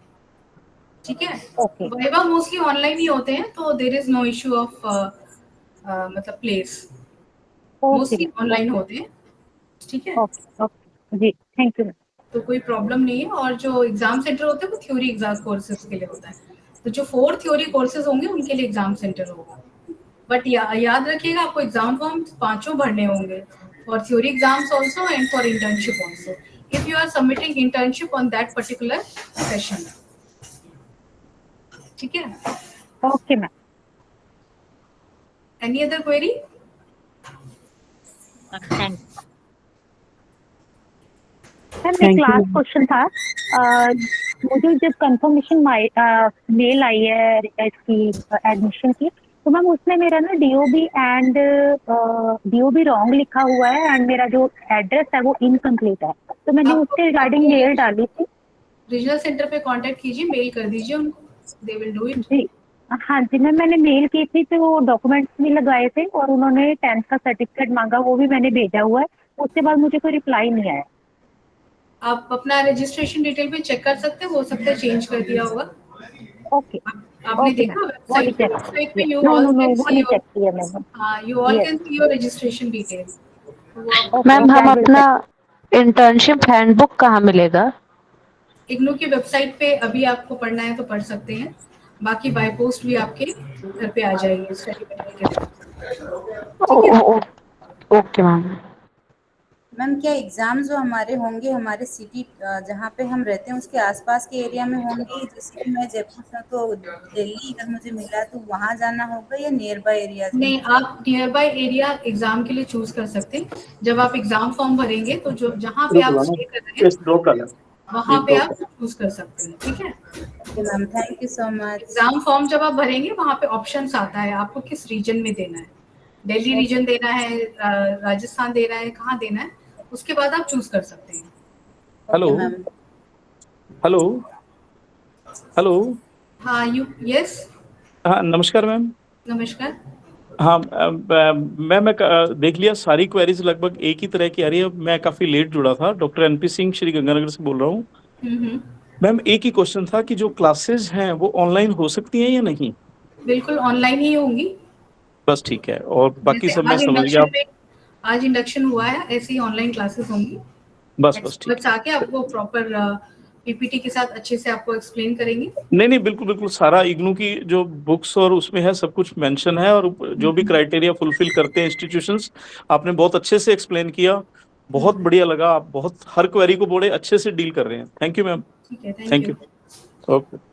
ठीक है। वाइवा मोस्टली ऑनलाइन ही होते हैं, तो there is no issue of मतलब प्लेस, मोस्टली ऑनलाइन होते हैं, ठीक है। ओके जी, थैंक यू। तो कोई प्रॉब्लम नहीं है। और जो एग्जाम सेंटर होते हैं वो थ्योरी एग्जाम कोर्सेज के लिए होता है, तो जो 4 थ्योरी कोर्सेज होंगे उनके लिए एग्जाम सेंटर होगा। बट याद रखिएगा आपको एग्जाम फॉर्म 5 भरने होंगे, for theory exams also and for internship also, if you are submitting internship on that particular session, ठीक है। Okay ma'am. Any other query? Ma'am class question था, मुझे जब कंफर्मेशन मेल आई है इसकी एडमिशन की, तो मैम उसमें मेरा ना डीओबी रॉन्ग लिखा हुआ है एंड मेरा जो एड्रेस है वो इनकम्प्लीट है, तो मैंने उसके रिगार्डिंग मेल डाली थी। रीजनल सेंटर पे कांटेक्ट कीजिए, मेल कर दीजिए उनको, दे विल डू इट। जी हाँ जी मैम, मैंने मेल की थी तो वो डॉक्यूमेंट्स भी लगाए थे और उन्होंने 10th का सर्टिफिकेट मांगा, वो भी मैंने भेजा हुआ है, उसके बाद मुझे कोई रिप्लाई नहीं आया। आप अपना रजिस्ट्रेशन डिटेल पे चेक कर सकते हैं, हो सकता है चेंज कर दिया होगा। ओके, आपने देखा वेबसाइट पे? You all can see your registration detail. Ma'am हम अपना इंटर्नशिप हैंडबुक कहाँ मिलेगा? इग्नू की वेबसाइट पे अभी आपको पढ़ना है तो पढ़ सकते हैं, बाकी बाय पोस्ट भी आपके घर पे आ जाएगी स्टडी मटेरियल के। Okay ma'am. मैम क्या एग्जाम जो हमारे होंगे हमारे सिटी जहाँ पे हम रहते हैं उसके आसपास के एरिया में होंगे? जैसे कि मैं जयपुर से तो दिल्ली अगर मुझे मिला तो वहाँ जाना होगा या नियर बाय एरिया? नहीं, आप नियर बाय एरिया एग्जाम के लिए चूज कर सकते हैं। जब आप एग्जाम फॉर्म भरेंगे तो जो जहाँ पे आप स्टे कर रहे हैं वहाँ पे आप चूज कर सकते हैं, ठीक है ma'am. Thank you so much. Exam form जब आप भरेंगे वहाँ पे ऑप्शंस आता है आपको किस रीजन में देना है, दिल्ली रीजन देना है, राजस्थान देना है, कहाँ देना है, उसके बाद आप चूज कर सकते हैं। Hello hello hello. हाँ यस। हाँ नमस्कार मैम। नमस्कार। हाँ मैं देख लिया सारी क्वेरीज लगभग एक ही तरह की आ रही है। मैं काफी लेट जुड़ा था, डॉक्टर एनपी सिंह श्री गंगानगर से बोल रहा हूँ। मैम एक ही क्वेश्चन था कि जो क्लासेस हैं वो ऑनलाइन हो सकती हैं या नहीं? बिल्कुल ऑनलाइन ही होंगी। बस ठीक है, और बाकी सब मैं समझ गया। आज इंडक्शन हुआ है, ऐसे ही ऑनलाइन क्लासेस होंगी। बस ठीक है। आके आपको प्रॉपर पीपीटी के साथ अच्छे से आपको एक्सप्लेन करेंगे। नहीं बिल्कुल सारा इग्नू की जो बुक्स और उसमें है सब कुछ मेंशन है, और जो भी क्राइटेरिया फुलफिल करते हैं इंस्टीट्यूशंस, आपने बहुत अच्छे से एक्सप्लेन किया, बहुत बढ़िया लगा। आप बहुत हर क्वेरी को बड़े अच्छे से डील कर रहे हैं। Thank you ma'am. Thank you. Okay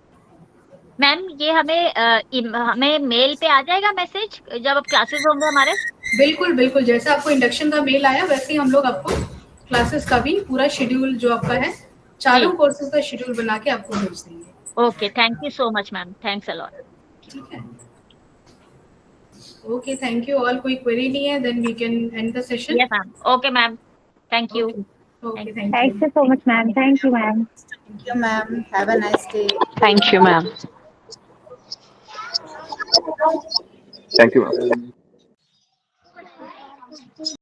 ma'am ये हमें मेल पे आ जाएगा मैसेज जब अब क्लासेस होंगे हमारे? बिल्कुल जैसे आपको इंडक्शन का मेल आया वैसे ही हम लोग आपको क्लासेस का भी पूरा शेड्यूल जो आपका है, चारों कोर्सेज का शेड्यूल बना के आपको भेज देंगे। Okay, thank you so much ma'am, thanks a lot. ठीक है, ओके, थैंक यू ऑल। कोई क्वेरी नहीं है, then we can end the session. Yes ma'am. Okay ma'am, thank you. Okay, thank you so much ma'am. Thank you ma'am. Thank you ma'am, have a nice day. Thank you ma'am. Thank you, ma'am.